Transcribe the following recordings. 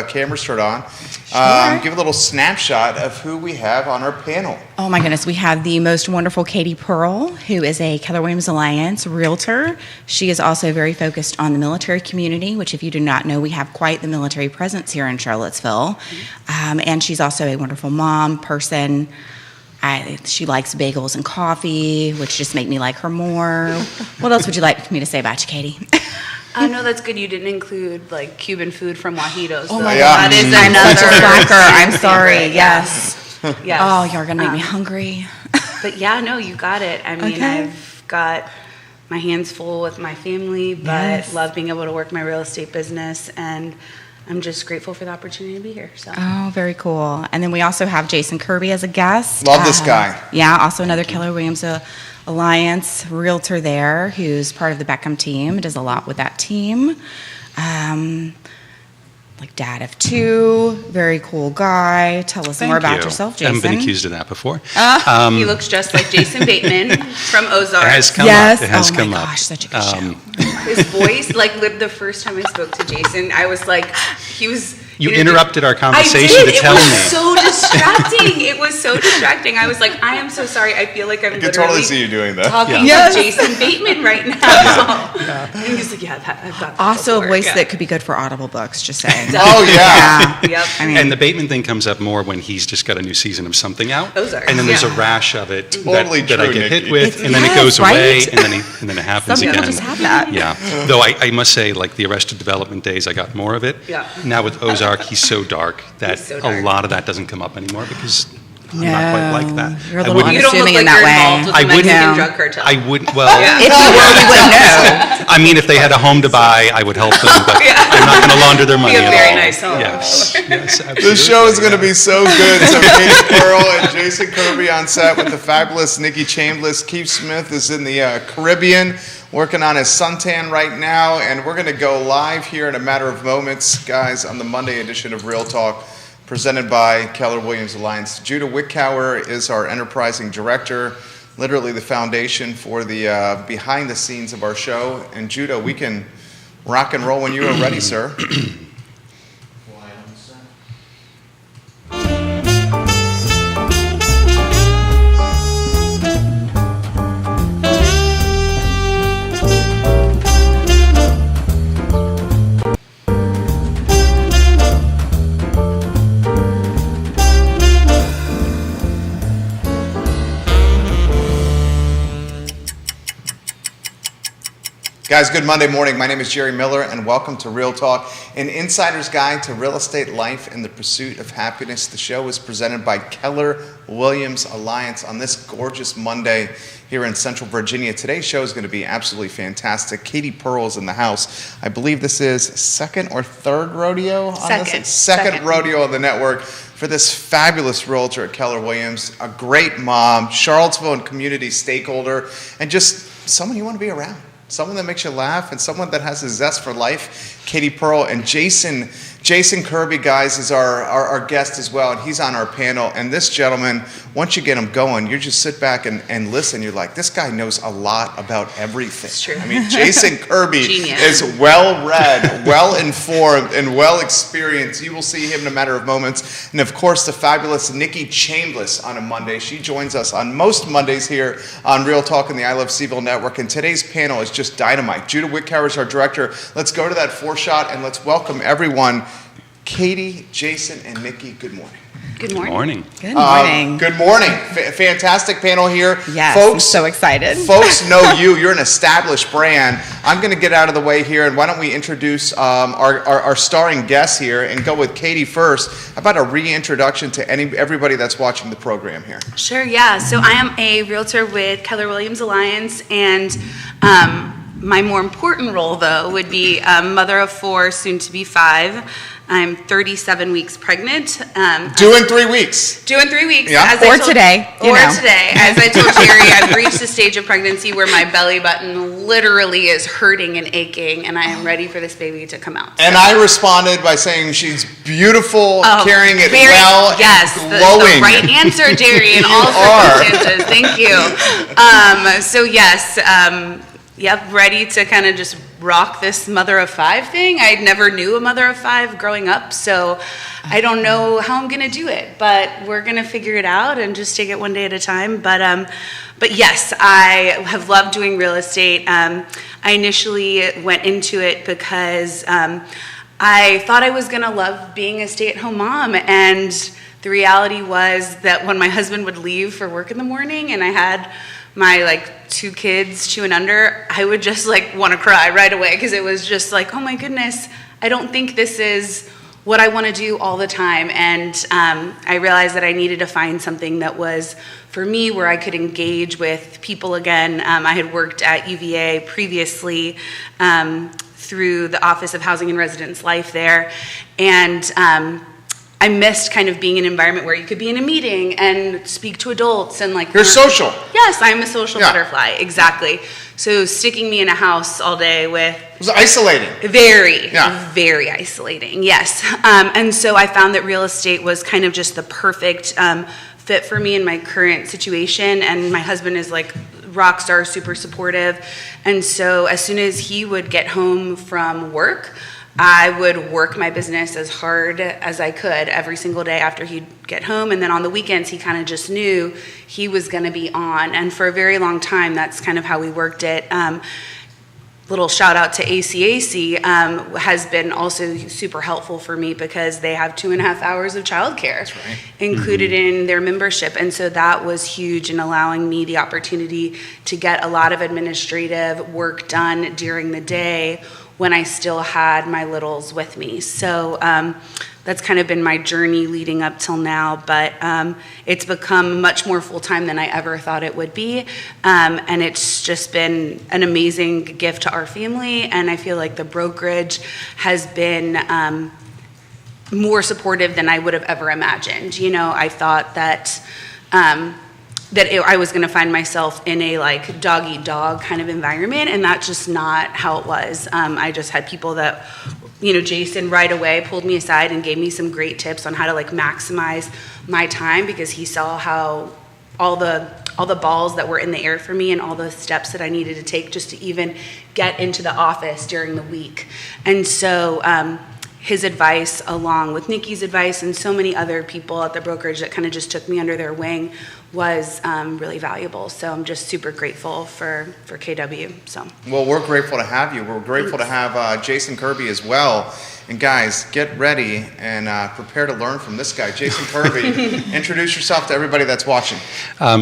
cameras turned on. Sure. Give a little snapshot of who we have on our panel. Oh my goodness, we have the most wonderful Katie Pearl, who is a Keller Williams Alliance realtor. She is also very focused on the military community, which if you do not know, we have quite the military presence here in Charlottesville. And she's also a wonderful mom, person. She likes bagels and coffee, which just make me like her more. What else would you like me to say about you, Katie? No, that's good. You didn't include like Cuban food from Wajitos. Oh my God. That is I'm another. such a slacker. I'm sorry. favorite. Yes. Yes. Oh, you're gonna make me hungry. But yeah, no, you got it. I mean, Okay. I've got my hands full with my family, but Yes. love being able to work my real estate business, and I'm just grateful for the opportunity to be here. So. Oh, very cool. And then we also have Jason Kirby as a guest. Love this guy. Yeah, also another Keller Williams Alliance realtor there who's part of the Beckham team, does a lot with that team. Like dad of two, very cool guy. Tell us more about yourself, Jason. I haven't been accused of that before. He looks just like Jason Bateman from Ozark. It has come Yes. up. It has oh come my up. gosh, such a good show. His voice, like the first time I spoke to Jason, I was like, he was. You know, interrupted our conversation I did. to tell It was me. so distracting. It was so distracting. I was like, I am so sorry. I feel like I'm I can literally totally see you doing that. talking Yeah. to Jason Bateman right now. And he's like, I've got that Also a before. voice Yeah. that could be good for Audible books, just saying. Oh, yeah. Yep. I mean, And the Bateman thing comes up more when he's just got a new season of something out. Ozark, And then there's a yeah. rash of it Totally that I true, get hit Nikki. with, It's- and then it yes, goes away, right? and then it happens some again. people just have that. Yeah. Though I must say, like the Arrested Development days, I got more of it. Yeah. Now with Ozark, he's so dark that He's so a dark. lot of that doesn't come up anymore because I'm No, not quite like that. you're a I little wouldn't- You don't look unassuming like in that you're way. involved with I the wouldn't- Mexican No. drug cartel. I wouldn't. Well, If you were, you wouldn't know. I mean, if they had a home to buy, I would help them, but Yeah. I'm not going to launder their money Be a at very all. nice home. Yes, yes, The show is going to be so good. So Katie Pearl and Jason Kirby on set with the fabulous Nikki Chambliss. Keith Smith is in the Caribbean working on his suntan right now, and we're going to go live here in a matter of moments, guys, on the Monday edition of Real Talk, presented by Keller Williams Alliance. Judah Wickower is our enterprising director, literally the foundation for the behind the scenes of our show. And Judah, we can rock and roll when you are ready, sir. Guys, good Monday morning. My name is Jerry Miller, and welcome to Real Talk, an insider's guide to real estate life and the pursuit of happiness. The show is presented by Keller Williams Alliance on this gorgeous Monday here in Central Virginia. Today's show is going to be absolutely fantastic. Katie Pearl is in the house. I believe this is second or third rodeo on this? Second rodeo on the network for this fabulous realtor at Keller Williams, a great mom, Charlottesville and community stakeholder, and just someone you want to be around. Someone that makes you laugh and someone that has a zest for life. Katie Pearl and Jason Kirby, guys, is our guest as well, and he's on our panel. And this gentleman, once you get him going, you just sit back and listen. You're like, this guy knows a lot about everything. It's true. I mean, Jason Kirby Genius. is well-read, well-informed, and well-experienced. You will see him in a matter of moments. And, of course, the fabulous Nikki Chambliss on a Monday. She joins us on most Mondays here on Real Talk and the I Love Seville Network. And today's panel is just dynamite. Judah Wickower is our director. Let's go to that foreshot and let's welcome everyone. Katie, Jason, and Nikki, good morning. Good morning. Morning. Good morning. Good morning. Fantastic panel here. Yes, folks, I'm so excited. Folks know you. You're an established brand. I'm going to get out of the way here, and why don't we introduce our starring guests here and go with Katie first. How about a reintroduction to everybody that's watching the program here? Sure, yeah. So I am a realtor with Keller Williams Alliance, and my more important role, though, would be mother of 4, soon to be 5. I'm 37 weeks pregnant. Doing 3 weeks. Doing 3 weeks. Yeah. Or today, you know. Today. As I told Jerry, I've reached a stage of pregnancy where my belly button literally is hurting and aching, and I am ready for this baby to come out. And I responded by saying she's beautiful, carrying it very, well, yes, and glowing. the right answer, Jerry, in all are. circumstances. Thank you. So yes, yep, ready to kind of just rock this mother of five thing. I never knew a mother of five growing up, so I don't know how I'm gonna do it, but we're gonna figure it out and just take it one day at a time. But yes, I have loved doing real estate. I initially went into it because I thought I was gonna love being a stay-at-home mom, and the reality was that when my husband would leave for work in the morning and I had my 2 kids, 2 and under, I would just want to cry right away, because it was just oh my goodness, I don't think this is what I want to do all the time. And I realized that I needed to find something that was for me where I could engage with people again. I had worked at UVA previously through the Office of Housing and Residence Life there, and I missed kind of being in an environment where you could be in a meeting and speak to adults and You're social. Yes, I'm a social butterfly, exactly. So sticking me in a house all day with... It was isolating. Very isolating, yes. And so I found that real estate was kind of just the perfect fit for me in my current situation, and my husband is rock star, super supportive. And so as soon as he would get home from work, I would work my business as hard as I could every single day after he'd get home. And then on the weekends, he kind of just knew he was going to be on. And for a very long time, that's kind of how we worked it. Little shout out to ACAC has been also super helpful for me, because they have 2.5 hours of childcare included in their membership. And so that was huge in allowing me the opportunity to get a lot of administrative work done during the day when I still had my littles with me. So that's kind of been my journey leading up till now, but it's become much more full-time than I ever thought it would be. And it's just been an amazing gift to our family, and I feel like the brokerage has been more supportive than I would have ever imagined. I thought that I was going to find myself in a dog-eat-dog kind of environment, and that's just not how it was. I just had people that, Jason right away pulled me aside and gave me some great tips on how to maximize my time, because he saw how all the balls that were in the air for me and all the steps that I needed to take just to even get into the office during the week. And so his advice, along with Nikki's advice and so many other people at the brokerage that kind of just took me under their wing, was really valuable. So I'm just super grateful for KW. So. Well, we're grateful to have you. We're grateful to have Jason Kirby as well. And guys, get ready and prepare to learn from this guy, Jason Kirby. Introduce yourself to everybody that's watching.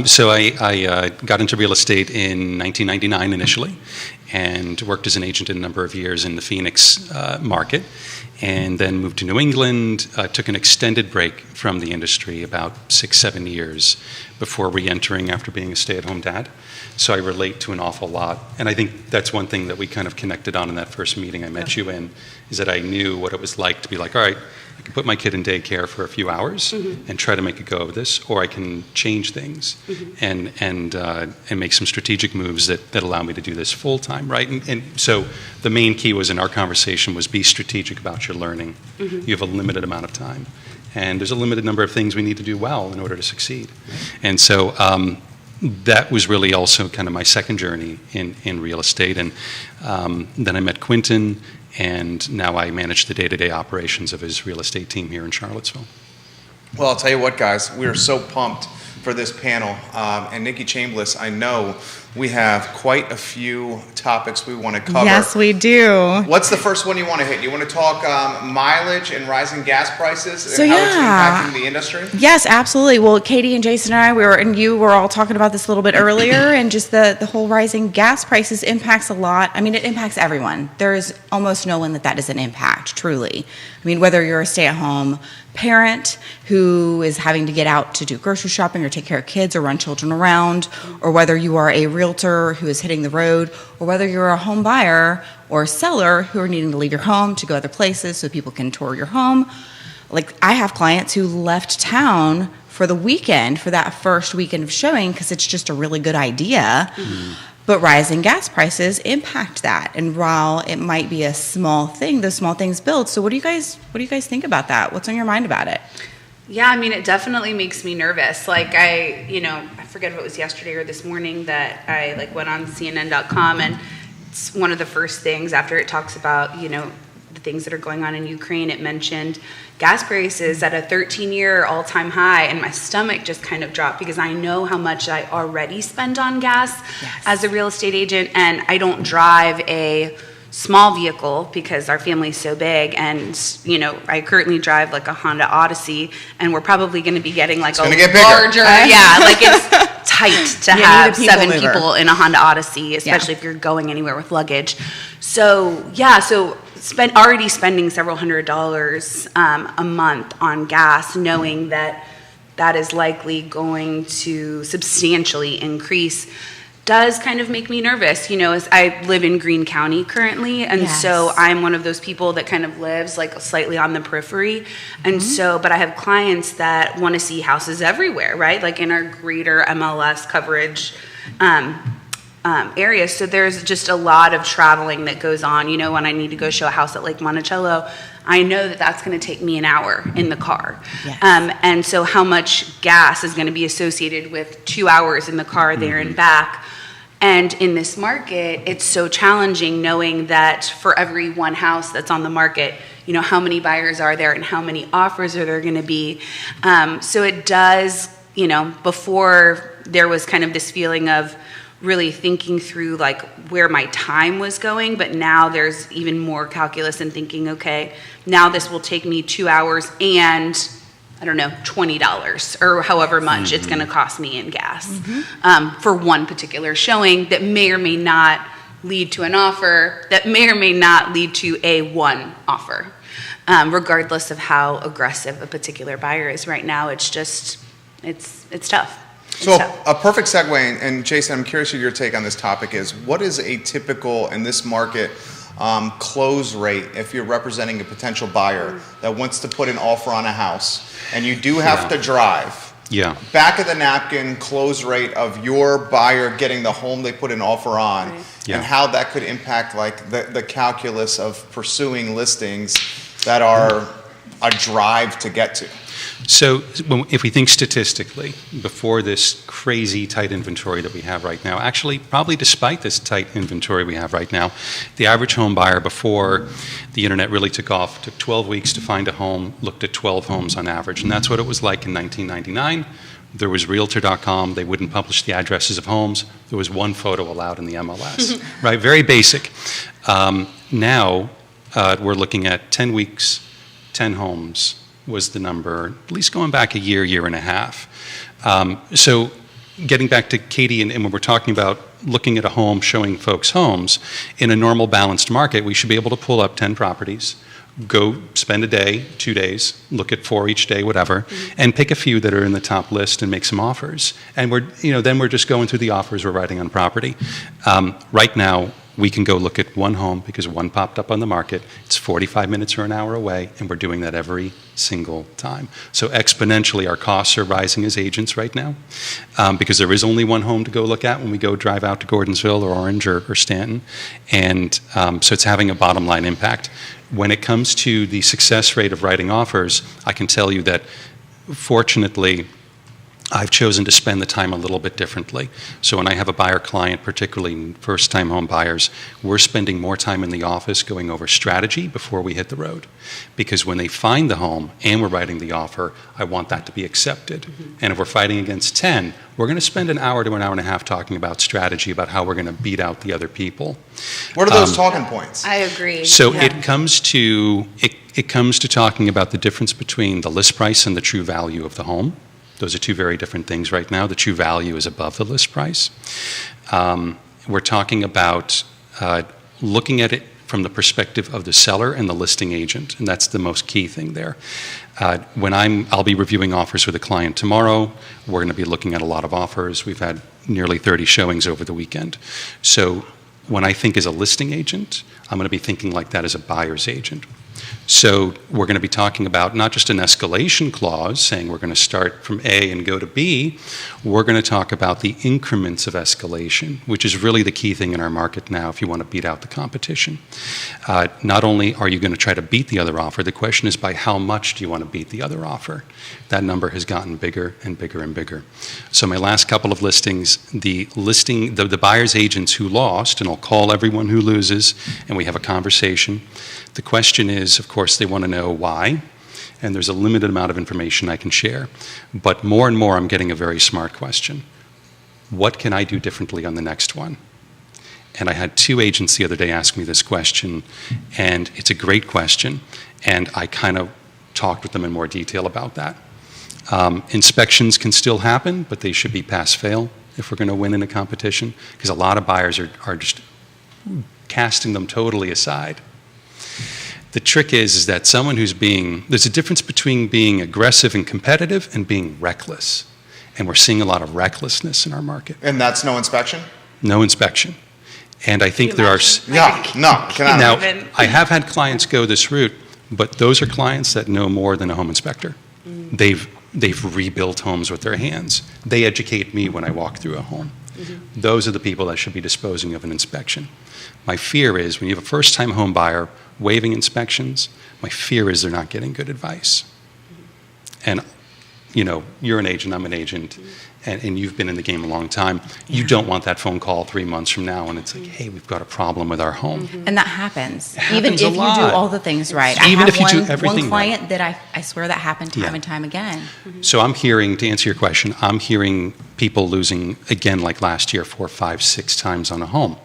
So I got into real estate in 1999 initially, and worked as an agent in a number of years in the Phoenix market, and then moved to New England, took an extended break from the industry, about 6-7 years, before re-entering after being a stay-at-home dad. So I relate to an awful lot. And I think that's one thing that we kind of connected on in that first meeting I met you in, is that I knew what it was like to be all right, I can put my kid in daycare for a few hours and try to make a go of this, or I can change things and make some strategic moves that allow me to do this full time, right? And so the main key was in our conversation was be strategic about your learning. You have a limited amount of time, and there's a limited number of things we need to do well in order to succeed. And so that was really also kind of my second journey in real estate. And then I met Quentin, and now I manage the day-to-day operations of his real estate team here in Charlottesville. Well, I'll tell you what, guys, we are so pumped for this panel. And Nikki Chambliss, I know we have quite a few topics we want to cover. Yes, we do. What's the first one you want to hit? You want to talk mileage and rising gas prices so, and how it's impacting the industry? Yes, absolutely. Well, Katie and Jason and I, you were all talking about this a little bit earlier, and just the whole rising gas prices impacts a lot. I mean, it impacts everyone. There is almost no one that doesn't impact, truly. I mean, whether you're a stay-at-home parent who is having to get out to do grocery shopping or take care of kids or run children around, or whether you are a realtor who is hitting the road, or whether you're a home buyer or seller who are needing to leave your home to go other places so people can tour your home. I have clients who left town for the weekend for that first weekend of showing because it's just a really good idea. But rising gas prices impact that. And while it might be a small thing, those small things build. So what do you guys think about that? What's on your mind about it? Yeah, I mean, it definitely makes me nervous. I forget if it was yesterday or this morning that I went on CNN.com, and it's one of the first things after it talks about, the things that are going on in Ukraine. It mentioned gas prices at a 13-year all-time high, and my stomach just kind of dropped because I know how much I already spend on gas as a real estate agent, and I don't drive a small vehicle because our family's so big, and I currently drive like a Honda Odyssey, and we're probably going to be getting like a larger, like it's tight to have 7 people in a Honda Odyssey, especially if you're going anywhere with luggage. So already spending several $100s a month on gas, knowing that is likely going to substantially increase, does kind of make me nervous, as I live in Greene County currently, and so I'm one of those people that kind of lives like slightly on the periphery, and so, but I have clients that want to see houses everywhere, right, like in our greater MLS coverage area, so there's just a lot of traveling that goes on. When I need to go show a house at Lake Monticello, I know that that's going to take me an hour in the car. And so how much gas is going to be associated with 2 hours in the car there and back. And in this market, it's so challenging knowing that for every one house that's on the market, how many buyers are there and how many offers are there going to be. So it does, before there was kind of this feeling of really thinking through like where my time was going, but now there's even more calculus and thinking, okay, now this will take me 2 hours and I don't know, $20 or however much it's going to cost me in gas for one particular showing that may or may not lead to an offer, that may or may not lead to a one offer, regardless of how aggressive a particular buyer is right now. It's just, it's tough. So a perfect segue, and Jason, I'm curious of your take on this topic, is what is a typical, in this market, close rate if you're representing a potential buyer that wants to put an offer on a house, and you do have to drive? Back of the napkin close rate of your buyer getting the home they put an offer on, and how that could impact like the calculus of pursuing listings that are a drive to get to. So if we think statistically, before this crazy tight inventory that we have right now, actually probably despite this tight inventory we have right now, the average home buyer before the internet really took off took 12 weeks to find a home, looked at 12 homes on average, and that's what it was like in 1999. There was Realtor.com. They wouldn't publish the addresses of homes. There was one photo allowed in the MLS, right? Very basic. Now we're looking at 10 weeks, 10 homes was the number, at least going back a year and a half. So getting back to Katie, and when we're talking about looking at a home, showing folks homes, in a normal balanced market, we should be able to pull up 10 properties, go spend a day, 2 days, look at 4 each day, whatever, and pick a few that are in the top list and make some offers. And then we're just going through the offers we're writing on property. Right now, we can go look at one home because one popped up on the market. It's 45 minutes or an hour away, and we're doing that every single time. So exponentially, our costs are rising as agents right now because there is only one home to go look at when we go drive out to Gordonsville or Orange or Stanton. And so it's having a bottom line impact. When it comes to the success rate of writing offers, I can tell you that fortunately, I've chosen to spend the time a little bit differently. So when I have a buyer client, particularly first-time home buyers, we're spending more time in the office going over strategy before we hit the road. Because when they find the home and we're writing the offer, I want that to be accepted. And if we're fighting against 10, we're going to spend an hour to an hour and a half talking about strategy, about how we're going to beat out the other people. What are those talking points? I agree. So it comes to talking about the difference between the list price and the true value of the home. Those are two very different things right now. The true value is above the list price. We're talking about looking at it from the perspective of the seller and the listing agent, and that's the most key thing there. When I'll be reviewing offers with a client tomorrow. We're going to be looking at a lot of offers. We've had nearly 30 showings over the weekend. So when I think as a listing agent, I'm going to be thinking like that as a buyer's agent. So we're going to be talking about not just an escalation clause saying we're going to start from A and go to B. We're going to talk about the increments of escalation, which is really the key thing in our market now if you want to beat out the competition. Not only are you going to try to beat the other offer, the question is by how much do you want to beat the other offer? That number has gotten bigger and bigger and bigger. So my last couple of listings, the buyer's agents who lost, and I'll call everyone who loses, and we have a conversation. The question is, of course, they want to know why, and there's a limited amount of information I can share. But more and more, I'm getting a very smart question. What can I do differently on the next one? And I had 2 agents the other day ask me this question, and it's a great question, and I kind of talked with them in more detail about that. Inspections can still happen, but they should be pass-fail if we're going to win in a competition, because a lot of buyers are just casting them totally aside. The trick is that someone there's a difference between being aggressive and competitive and being reckless. And we're seeing a lot of recklessness in our market. And that's no inspection? No inspection. And I think there are... Now, I have had clients go this route, but those are clients that know more than a home inspector. They've rebuilt homes with their hands. They educate me when I walk through a home. Those are the people that should be disposing of an inspection. My fear is when you have a first-time home buyer waiving inspections, my fear is they're not getting good advice. And, you're an agent, I'm an agent, and you've been in the game a long time. You don't want that phone call 3 months from now and it's like, hey, we've got a problem with our home. And that happens. It Even happens if a you do lot. all the things right. Even I have if you do one everything client that I swear that happened time and time again. So I'm hearing, to answer your question, I'm hearing people losing, again, like last year, 4, 5, 6 times on a home.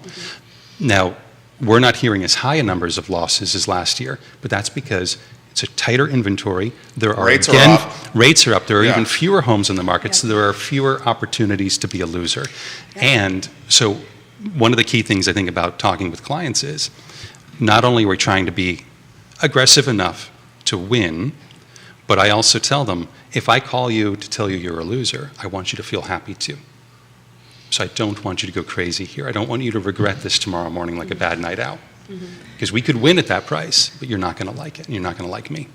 Now, we're not hearing as high a numbers of losses as last year, but that's because it's a tighter inventory. Rates are up. There are even fewer homes in the market, so there are fewer opportunities to be a loser. And so one of the key things I think about talking with clients is not only are we trying to be aggressive enough to win, but I also tell them, if I call you to tell you you're a loser, I want you to feel happy too. So I don't want you to go crazy here. I don't want you to regret this tomorrow morning like a bad night out. Because we could win at that price, but you're not going to like it, and you're not going to like me.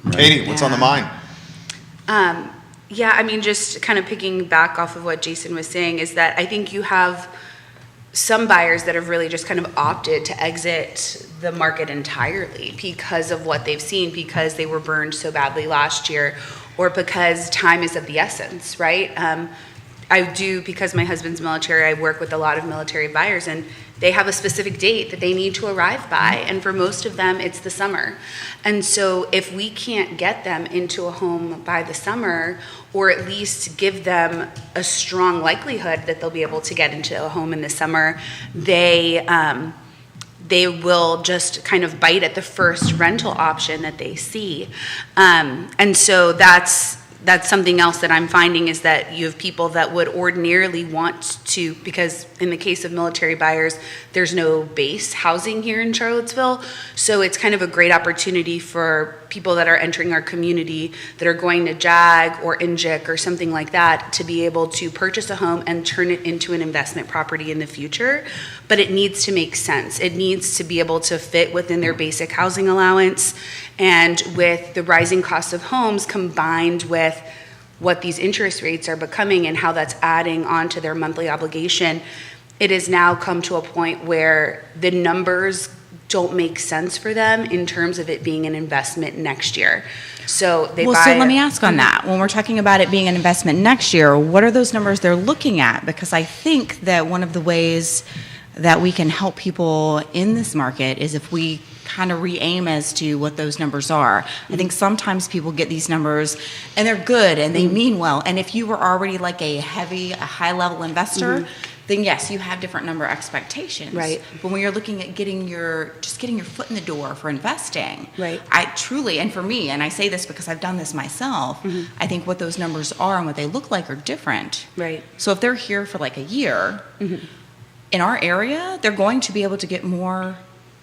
Right. Katie, what's on the mind? Just kind of picking back off of what Jason was saying is that I think you have some buyers that have really just kind of opted to exit the market entirely because of what they've seen, because they were burned so badly last year, or because time is of the essence, right? I do, because my husband's military, I work with a lot of military buyers, and they have a specific date that they need to arrive by, and for most of them, it's the summer. And so if we can't get them into a home by the summer, or at least give them a strong likelihood that they'll be able to get into a home in the summer, they will just kind of bite at the first rental option that they see. And so that's something else that I'm finding, is that you have people that would ordinarily want to, because in the case of military buyers, there's no base housing here in Charlottesville. So it's kind of a great opportunity for people that are entering our community that are going to JAG or INJIC or something like that to be able to purchase a home and turn it into an investment property in the future. But it needs to make sense. It needs to be able to fit within their basic housing allowance. And with the rising cost of homes combined with what these interest rates are becoming and how that's adding on to their monthly obligation, it has now come to a point where the numbers don't make sense for them in terms of it being an investment next year. So they buy. So let me ask on that. When we're talking about it being an investment next year, what are those numbers they're looking at? Because I think that one of the ways that we can help people in this market is if we kind of re-aim as to what those numbers are. I think sometimes people get these numbers and they're good and they mean well. And if you were already like a high-level investor, then yes, you have different number expectations. Right. But when you're looking at getting your foot in the door for investing, right. I truly, and for me, and I say this because I've done this myself, I think what those numbers are and what they look like are different. Right. So if they're here for like a year, in our area, they're going to be able to get more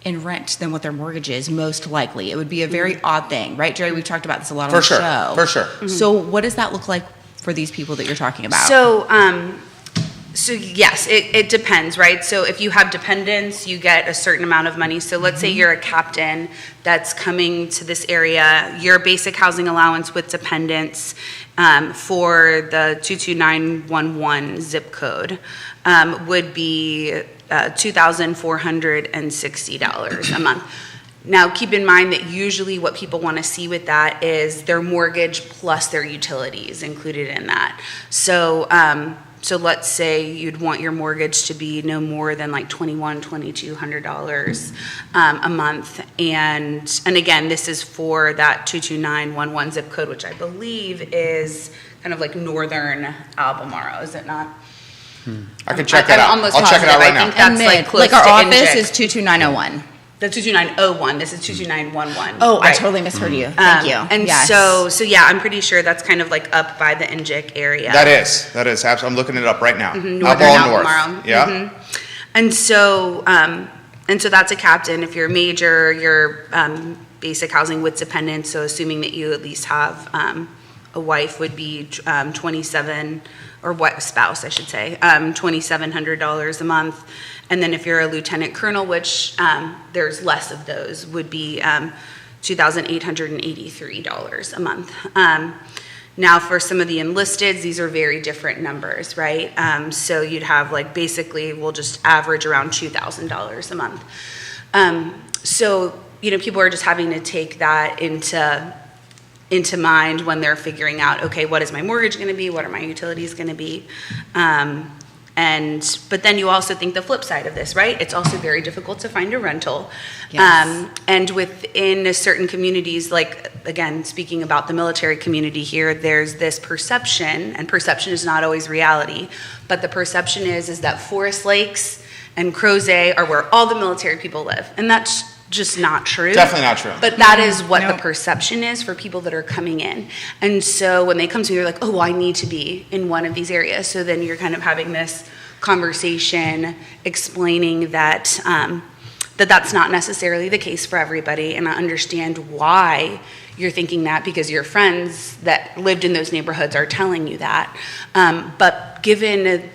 in rent than what their mortgage is, most likely. It would be a very odd thing, right, Jerry? We've talked about this a lot on the show. For sure. So what does that look like for these people that you're talking about? So So yes, it depends, right? So if you have dependents, you get a certain amount of money. So let's say you're a captain that's coming to this area, your basic housing allowance with dependents for the 22911 zip code would be $2,460 a month. Now, keep in mind that usually what people want to see with that is their mortgage plus their utilities included in that. So, so let's say you'd want your mortgage to be no more than like $2,200 a month. And again, this is for that 22911 zip code, which I believe is kind of like northern Albemarle, is it not? I can check that out. I'm almost I'll check it out positive. right I now. think that's like close our to office Injik. is 22901. The 22901, this is 22911. Oh, I right. totally misheard you. Thank you. And Yes. so yeah, I'm pretty sure that's kind of like up by the Injik area. That is. Absolutely. I'm looking it up right now. Northern Albemarle North. Albemarle. Yeah. And so that's a captain. If you're a major, you're basic housing with dependents. So assuming that you at least have a wife would be 27, or what spouse I should say, $2,700 a month. And then if you're a lieutenant colonel, which there's less of those, would be $2,883 a month. Now for some of the enlisteds, these are very different numbers, right? So you'd have like basically, we'll just average around $2,000 a month. So, people are just having to take that into mind when they're figuring out, okay, what is my mortgage going to be? What are my utilities going to be? But then you also think the flip side of this, right? It's also very difficult to find a rental. Yes. And within certain communities, like, again, speaking about the military community here, there's this perception, and perception is not always reality, but the perception is that Forest Lakes and Crozet are where all the military people live. And that's just not true. Definitely not true. But that is what No. the perception is for people that are coming in. And so when they come to me, they're like, oh, well, I need to be in one of these areas. So then you're kind of having this conversation explaining that that's not necessarily the case for everybody. And I understand why you're thinking that, because your friends that lived in those neighborhoods are telling you that. But given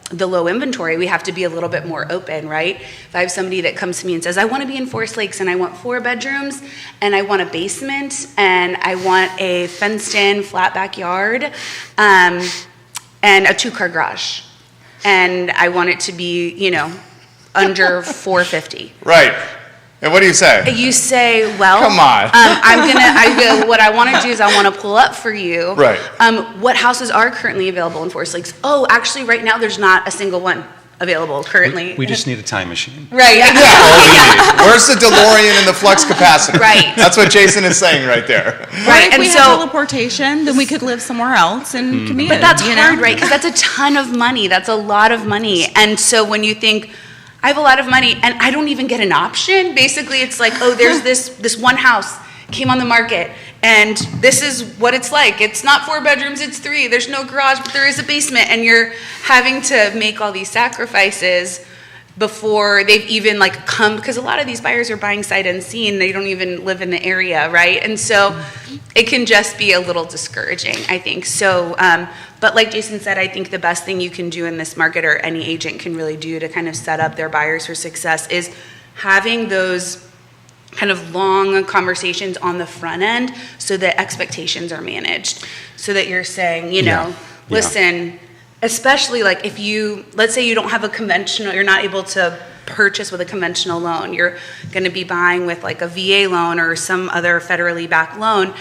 the low inventory, we have to be a little bit more open, right? If I have somebody that comes to me and says, I want to be in Forest Lakes and I want 4 bedrooms and I want a basement and I want a fenced in flat backyard and a 2-car garage, and I want it to be, under $450. Right. And what do you say? You say, well, Come on. what I want to do is I want to pull up for you. Right. What houses are currently available in Forest Lakes? Oh, actually, right now, there's not a single one available currently. We just need a time machine. Right. Where's the DeLorean and the flux capacitor? Right. That's what Jason is saying right there. Right. If And we so, had teleportation, then we could live somewhere else and commute. but that's you hard, know? right? Because that's a ton of money. That's a lot of money. And so when you think, I have a lot of money and I don't even get an option, basically it's like, oh, there's this one house came on the market and this is what it's like. It's not 4 bedrooms, it's 3. There's no garage, but there is a basement, and you're having to make all these sacrifices before they've even come, because a lot of these buyers are buying sight unseen. They don't even live in the area, right? And so it can just be a little discouraging, I think. So, but like Jason said, I think the best thing you can do in this market, or any agent can really do to kind of set up their buyers for success, is having those kind of long conversations on the front end so that expectations are managed. So that you're saying, listen, especially if let's say you don't have a conventional, you're not able to purchase with a conventional loan, you're going to be buying with a VA loan or some other federally backed loan.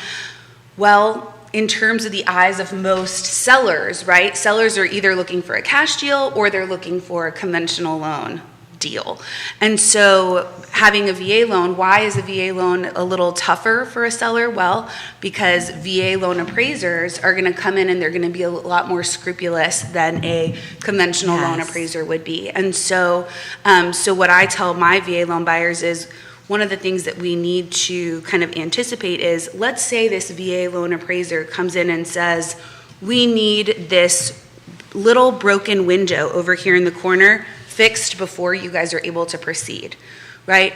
Well, in terms of the eyes of most sellers, right? Sellers are either looking for a cash deal or they're looking for a conventional loan deal. And so having a VA loan, why is a VA loan a little tougher for a seller? Well, because VA loan appraisers are going to come in and they're going to be a lot more scrupulous than a conventional loan appraiser would be. And so, so what I tell my VA loan buyers is, one of the things that we need to kind of anticipate is, let's say this VA loan appraiser comes in and says, we need this little broken window over here in the corner fixed before you guys are able to proceed, right?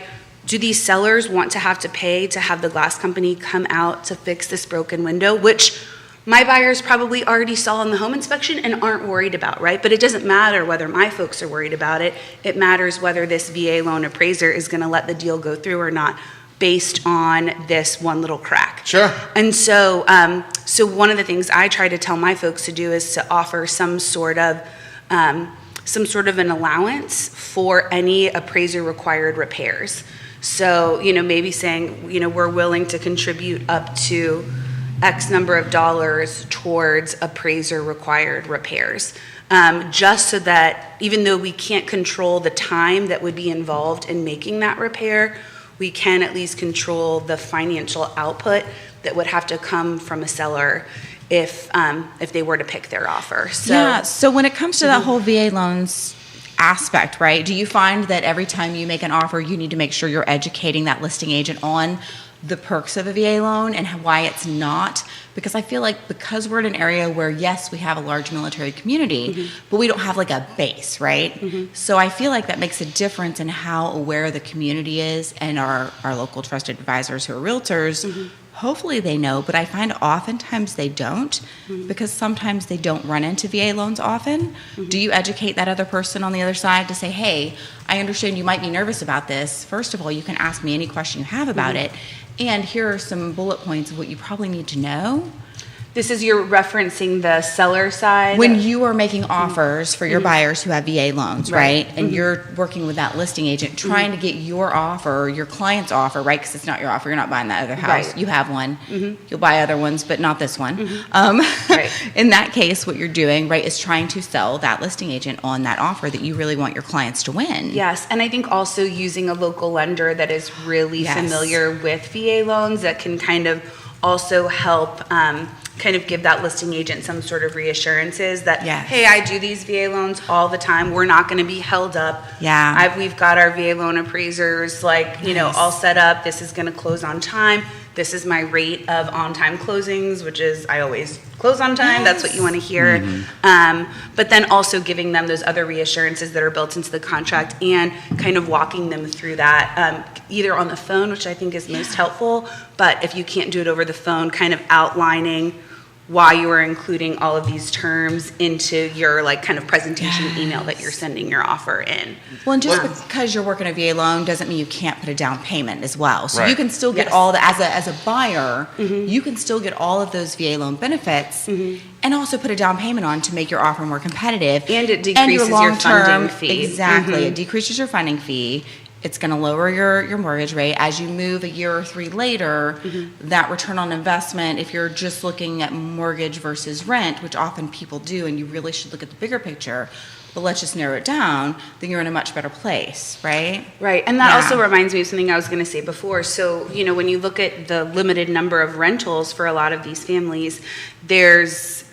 Do these sellers want to have to pay to have the glass company come out to fix this broken window, which my buyers probably already saw in the home inspection and aren't worried about, right? But it doesn't matter whether my folks are worried about it. It matters whether this VA loan appraiser is going to let the deal go through or not based on this one little crack. Sure. And so, so one of the things I try to tell my folks to do is to offer some sort of an allowance for any appraiser required repairs. So, maybe saying, we're willing to contribute up to X number of dollars towards appraiser required repairs. Just so that even though we can't control the time that would be involved in making that repair, we can at least control the financial output that would have to come from a seller if they were to pick their offer. So when it comes to that whole VA loans aspect, right, do you find that every time you make an offer, you need to make sure you're educating that listing agent on the perks of a VA loan and why it's not? Because I feel like because we're in an area where, yes, we have a large military community, but we don't have like a base, right? So I feel like that makes a difference in how aware the community is, and our local trusted advisors who are realtors, hopefully they know, but I find oftentimes they don't, because sometimes they don't run into VA loans often. Do you educate that other person on the other side to say, hey, I understand you might be nervous about this. First of all, you can ask me any question you have about it. And here are some bullet points of what you probably need to know. This is you're referencing the seller side? When you are making offers for your buyers who have VA loans, right? And you're working with that listing agent, trying to get your offer, your client's offer, right? Because it's not your offer. You're not buying that other house. Right. You have one. You'll buy other ones, but not this one. Right. In that case, what you're doing, right, is trying to sell that listing agent on that offer that you really want your clients to win. Yes, and I think also using a local lender that is really familiar with VA loans that can kind of also help kind of give that listing agent some sort of reassurances that, hey, I do these VA loans all the time. We're not going to be held up. We've got our VA loan appraisers all set up. This is going to close on time. This is my rate of on-time closings, which is I always close on time. That's what you want to hear. But then also giving them those other reassurances that are built into the contract and kind of walking them through that, either on the phone, which I think is most helpful, but if you can't do it over the phone, kind of outlining why you are including all of these terms into your kind of presentation email that you're sending your offer in. Well, and just because you're working a VA loan doesn't mean you can't put a down payment as well. So you can still get all the, as a buyer, you can still get all of those VA loan benefits and also put a down payment on to make your offer more competitive. And it decreases your funding fee. Exactly. It decreases your funding fee. It's going to lower your mortgage rate. As you move a year or three later, that return on investment, if you're just looking at mortgage versus rent, which often people do, and you really should look at the bigger picture, but let's just narrow it down, then you're in a much better place, right? Right, and that also reminds me of something I was going to say before. So, when you look at the limited number of rentals for a lot of these families, there's,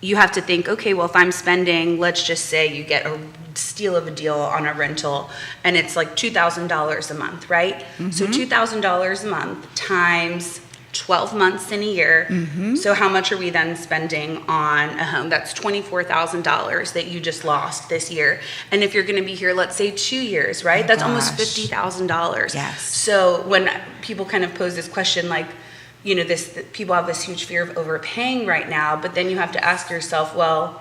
you have to think, okay, well, if I'm spending, let's just say you get a steal of a deal on a rental and it's like $2,000 a month, right? So $2,000 a month times 12 months in a year. So how much are we then spending on a home? That's $24,000 that you just lost this year. And if you're going to be here, let's say 2 years, right? That's almost $50,000. Yes. So when people kind of pose this question, people have this huge fear of overpaying right now, but then you have to ask yourself, well,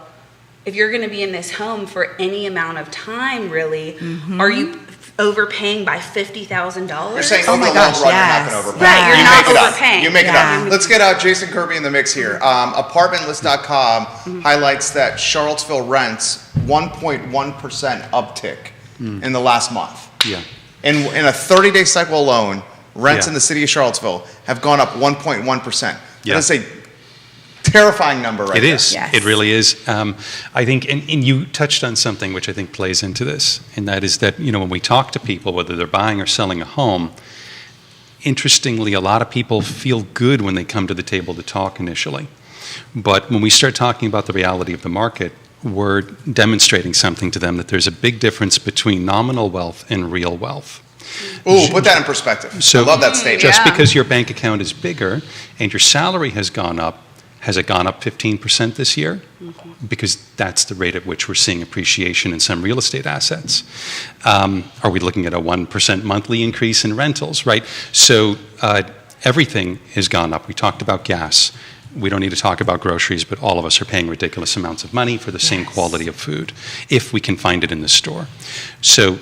if you're going to be in this home for any amount of time, really, are you overpaying by $50,000? You're saying over the long run, you're not going to overpay. Right, you're not overpaying. You make it up. Let's get Jason Kirby in the mix here. Apartmentlist.com highlights that Charlottesville rents 1.1% uptick in the last month. Yeah. In a 30-day cycle alone, rents in the city of Charlottesville have gone up 1.1%. Yeah. That's a terrifying number right there. It is. It really is. I think, and you touched on something which I think plays into this, and that is that, when we talk to people, whether they're buying or selling a home, interestingly, a lot of people feel good when they come to the table to talk initially. But when we start talking about the reality of the market, we're demonstrating something to them, that there's a big difference between nominal wealth and real wealth. Ooh, put that in perspective. So I love that statement. Just because your bank account is bigger and your salary has gone up, has it gone up 15% this year? Because that's the rate at which we're seeing appreciation in some real estate assets. Are we looking at a 1% monthly increase in rentals, right? So everything has gone up. We talked about gas. we don't need to talk about groceries, but all of us are paying ridiculous amounts of money for the same quality of food, if we can find it in the store. So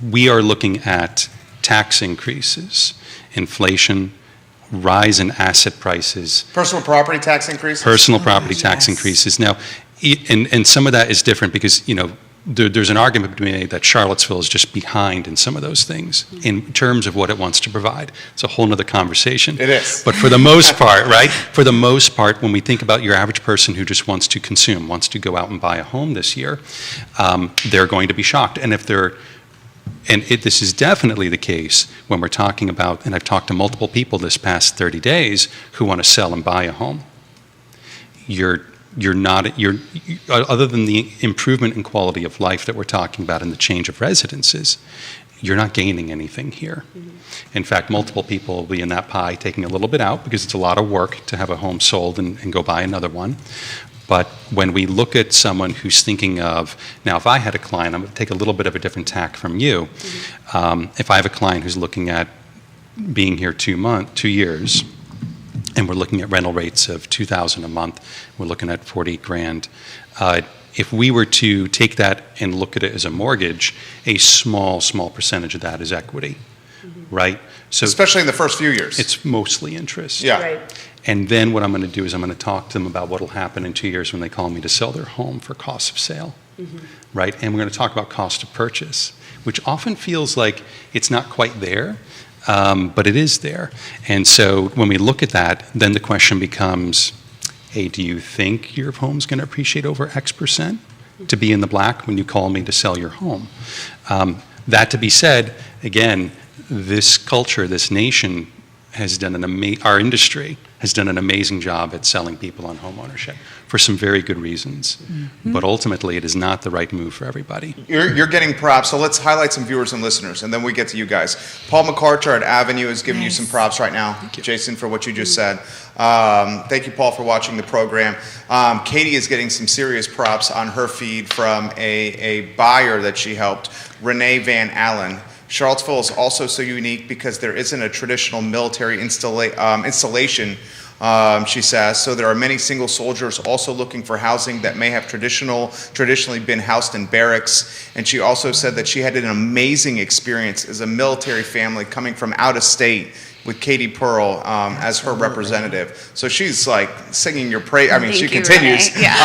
we are looking at tax increases, inflation, rise in asset prices. Personal property tax increases? Personal property tax increases. Now, and some of that is different because, there's an argument to be made that Charlottesville is just behind in some of those things in terms of what it wants to provide. It's a whole nother conversation. It is. But for the most part, right? For the most part, when we think about your average person who just wants to consume, wants to go out and buy a home this year, they're going to be shocked. And this is definitely the case when we're talking about, and I've talked to multiple people this past 30 days who want to sell and buy a home. Other than the improvement in quality of life that we're talking about and the change of residences, you're not gaining anything here. In fact, multiple people will be in that pie taking a little bit out because it's a lot of work to have a home sold and go buy another one. But when we look at someone who's thinking of, now if I had a client, I'm going to take a little bit of a different tack from you. If I have a client who's looking at being here 2 years, and we're looking at rental rates of $2,000 a month, we're looking at $40,000. If we were to take that and look at it as a mortgage, a small percentage of that is equity, right? So especially in the first few years. It's mostly interest. Yeah. Right. And then what I'm going to do is I'm going to talk to them about what will happen in 2 years when they call me to sell their home for cost of sale, right? And we're going to talk about cost of purchase, which often feels like it's not quite there. But it is there. And so when we look at that, then the question becomes, hey, do you think your home's going to appreciate over X percent to be in the black when you call me to sell your home? That to be said, again, this culture, this nation has done our industry has done an amazing job at selling people on home ownership for some very good reasons. But ultimately, it is not the right move for everybody. You're getting props, so let's highlight some viewers and listeners, and then we get to you guys. Paul McCarter at Avenue is giving you some props right now, Jason, for what you just said. Thank you, Paul, for watching the program. Katie is getting some serious props on her feed from a buyer that she helped, Renee Van Allen. Charlottesville is also so unique because there isn't a traditional military installation, she says. So there are many single soldiers also looking for housing that may have traditionally been housed in barracks. And she also said that she had an amazing experience as a military family coming from out of state with Katie Pearl as her representative. So she's like singing your praise. I mean, she continues. Yeah.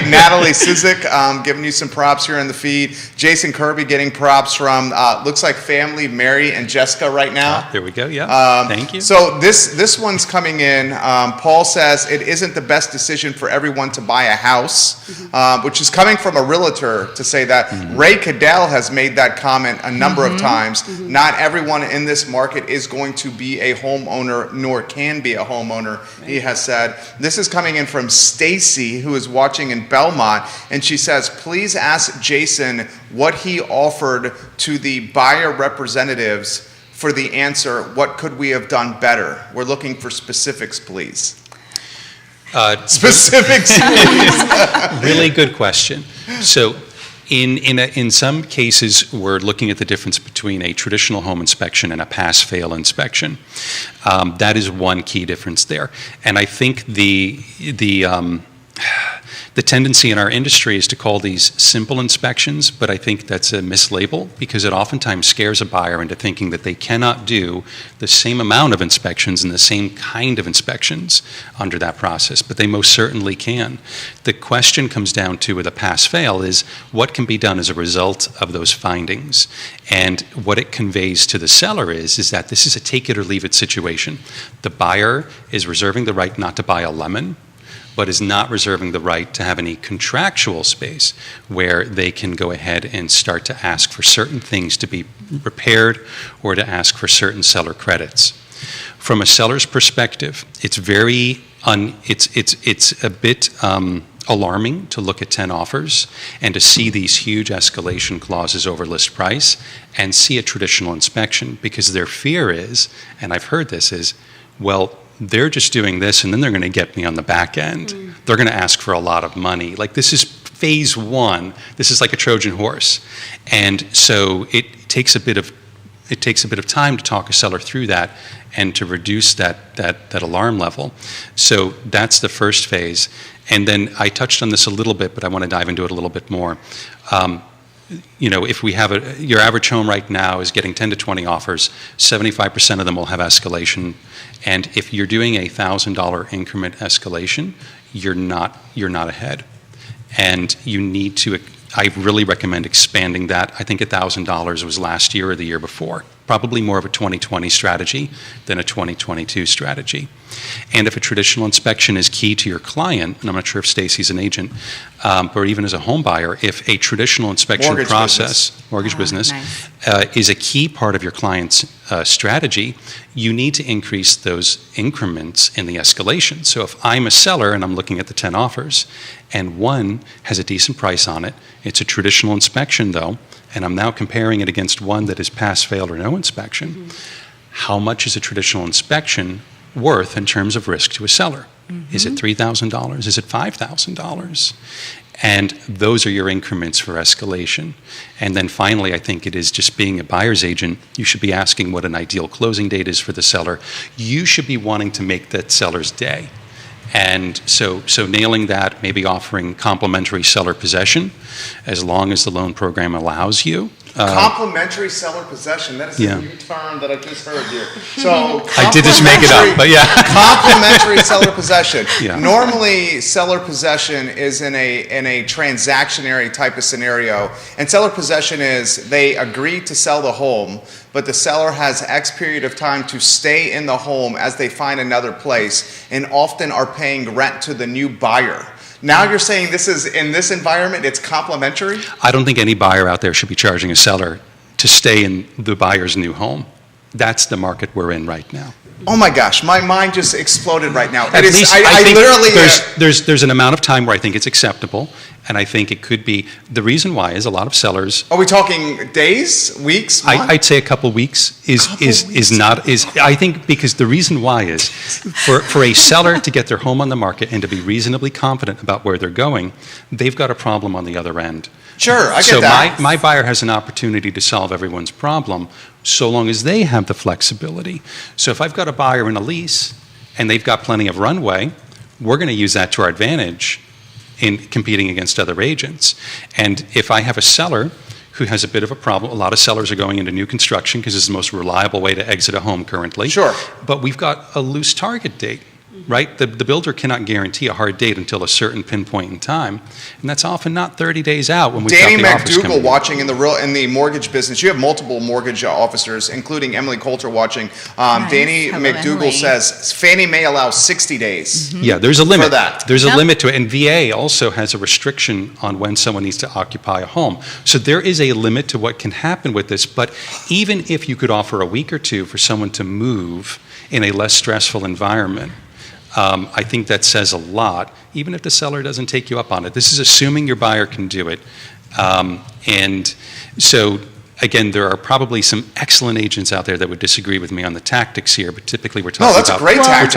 Natalie Sizik giving you some props here in the feed. Jason Kirby getting props from, looks like family, Mary and Jessica right now. There we go, yeah. Thank you. So this one's coming in. Paul says it isn't the best decision for everyone to buy a house, which is coming from a realtor to say that. Ray Cadell has made that comment a number of times. Not everyone in this market is going to be a homeowner, nor can be a homeowner, he has said. This is coming in from Stacy, who is watching in Belmont, and she says, please ask Jason what he offered to the buyer representatives for the answer, what could we have done better? We're looking for specifics, please. Specifics, please. Really good question. So in some cases, we're looking at the difference between a traditional home inspection and a pass-fail inspection. That is one key difference there. And I think the tendency in our industry is to call these simple inspections, but I think that's a mislabel because it oftentimes scares a buyer into thinking that they cannot do the same amount of inspections and the same kind of inspections under that process, but they most certainly can. The question comes down to with a pass-fail is what can be done as a result of those findings, and what it conveys to the seller is that this is a take-it-or-leave-it situation. The buyer is reserving the right not to buy a lemon, but is not reserving the right to have any contractual space where they can go ahead and start to ask for certain things to be repaired or to ask for certain seller credits. From a seller's perspective, it's a bit alarming to look at 10 offers and to see these huge escalation clauses over list price and see a traditional inspection, because their fear is, and I've heard this, is, well, they're just doing this and then they're going to get me on the back end. They're going to ask for a lot of money. Like, this is phase one. This is like a Trojan horse. And so it takes a bit of it takes a bit of time to talk a seller through that and to reduce that alarm level. So that's the first phase. And then I touched on this a little bit, but I want to dive into it a little bit more. If we have your average home right now is getting 10 to 20 offers, 75% of them will have escalation. And if you're doing a $1,000 increment escalation, you're not ahead. And you need to, I really recommend expanding that. I think $1,000 was last year or the year before. Probably more of a 2020 strategy than a 2022 strategy. And if a traditional inspection is key to your client, and I'm not sure if Stacy's an agent, or even as a home buyer, if a traditional inspection mortgage business, nice. Is a key part of your client's strategy, you need to increase those increments in the escalation. So if I'm a seller and I'm looking at the 10 offers, and one has a decent price on it, it's a traditional inspection though, and I'm now comparing it against one that is pass, failed, or no inspection, how much is a traditional inspection worth in terms of risk to a seller? Is it $3,000? Is it $5,000? And those are your increments for escalation. And then finally, I think it is just being a buyer's agent, you should be asking what an ideal closing date is for the seller. You should be wanting to make that seller's day. And so nailing that, maybe offering complementary seller possession, as long as the loan program allows you. Complementary seller possession, that is a new term that I just heard here. So I did just make it up, but yeah. Complementary seller possession. Yeah. Normally, seller possession is in a transactionary type of scenario, and seller possession is they agree to sell the home, but the seller has X period of time to stay in the home as they find another place, and often are paying rent to the new buyer. Now you're saying this is, in this environment, it's complementary? I don't think any buyer out there should be charging a seller to stay in the buyer's new home. That's the market we're in right now. Oh my gosh, my mind just exploded right now. At least I think literally there's an amount of time where I think it's acceptable, and I think it could be. The reason why is a lot of sellers. Are we talking days, weeks, months? I'd say a couple weeks is not. I think because the reason why is for a seller to get their home on the market and to be reasonably confident about where they're going, they've got a problem on the other end. Sure, I get that. So my buyer has an opportunity to solve everyone's problem so long as they have the flexibility. So if I've got a buyer in a lease and they've got plenty of runway, we're going to use that to our advantage in competing against other agents. And if I have a seller who has a bit of a problem, a lot of sellers are going into new construction because it's the most reliable way to exit a home currently. Sure. But we've got a loose target date. Right? The builder cannot guarantee a hard date until a certain pinpoint in time, and that's often not 30 days out when we've got the offers coming in. Danny McDougall watching in the mortgage business. You have multiple mortgage officers, including Emily Coulter watching. Nice. Danny Hello, McDougall Emily. says Fannie Mae allows 60 days. Yeah, there's a limit. For that. There's Yep. a limit to it, and VA also has a restriction on when someone needs to occupy a home. So there is a limit to what can happen with this, but even if you could offer a week or two for someone to move in a less stressful environment, I think that says a lot, even if the seller doesn't take you up on it. This is assuming your buyer can do it. And so, again, there are probably some excellent agents out there that would disagree with me on the tactics here, but typically we're talking that's a great tactic.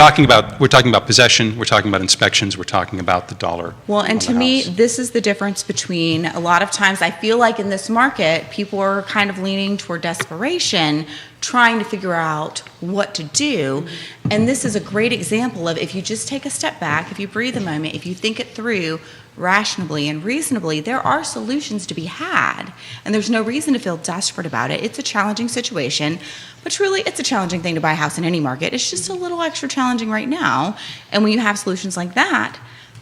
We're talking about possession, we're talking about inspections, we're talking about the dollar. Well, and to me, this is the difference between a lot of times I feel like in this market, people are kind of leaning toward desperation, trying to figure out what to do. And this is a great example of if you just take a step back, if you breathe a moment, if you think it through rationally and reasonably, there are solutions to be had. And there's no reason to feel desperate about it. It's a challenging situation, but truly it's a challenging thing to buy a house in any market. It's just a little extra challenging right now. And when you have solutions like that,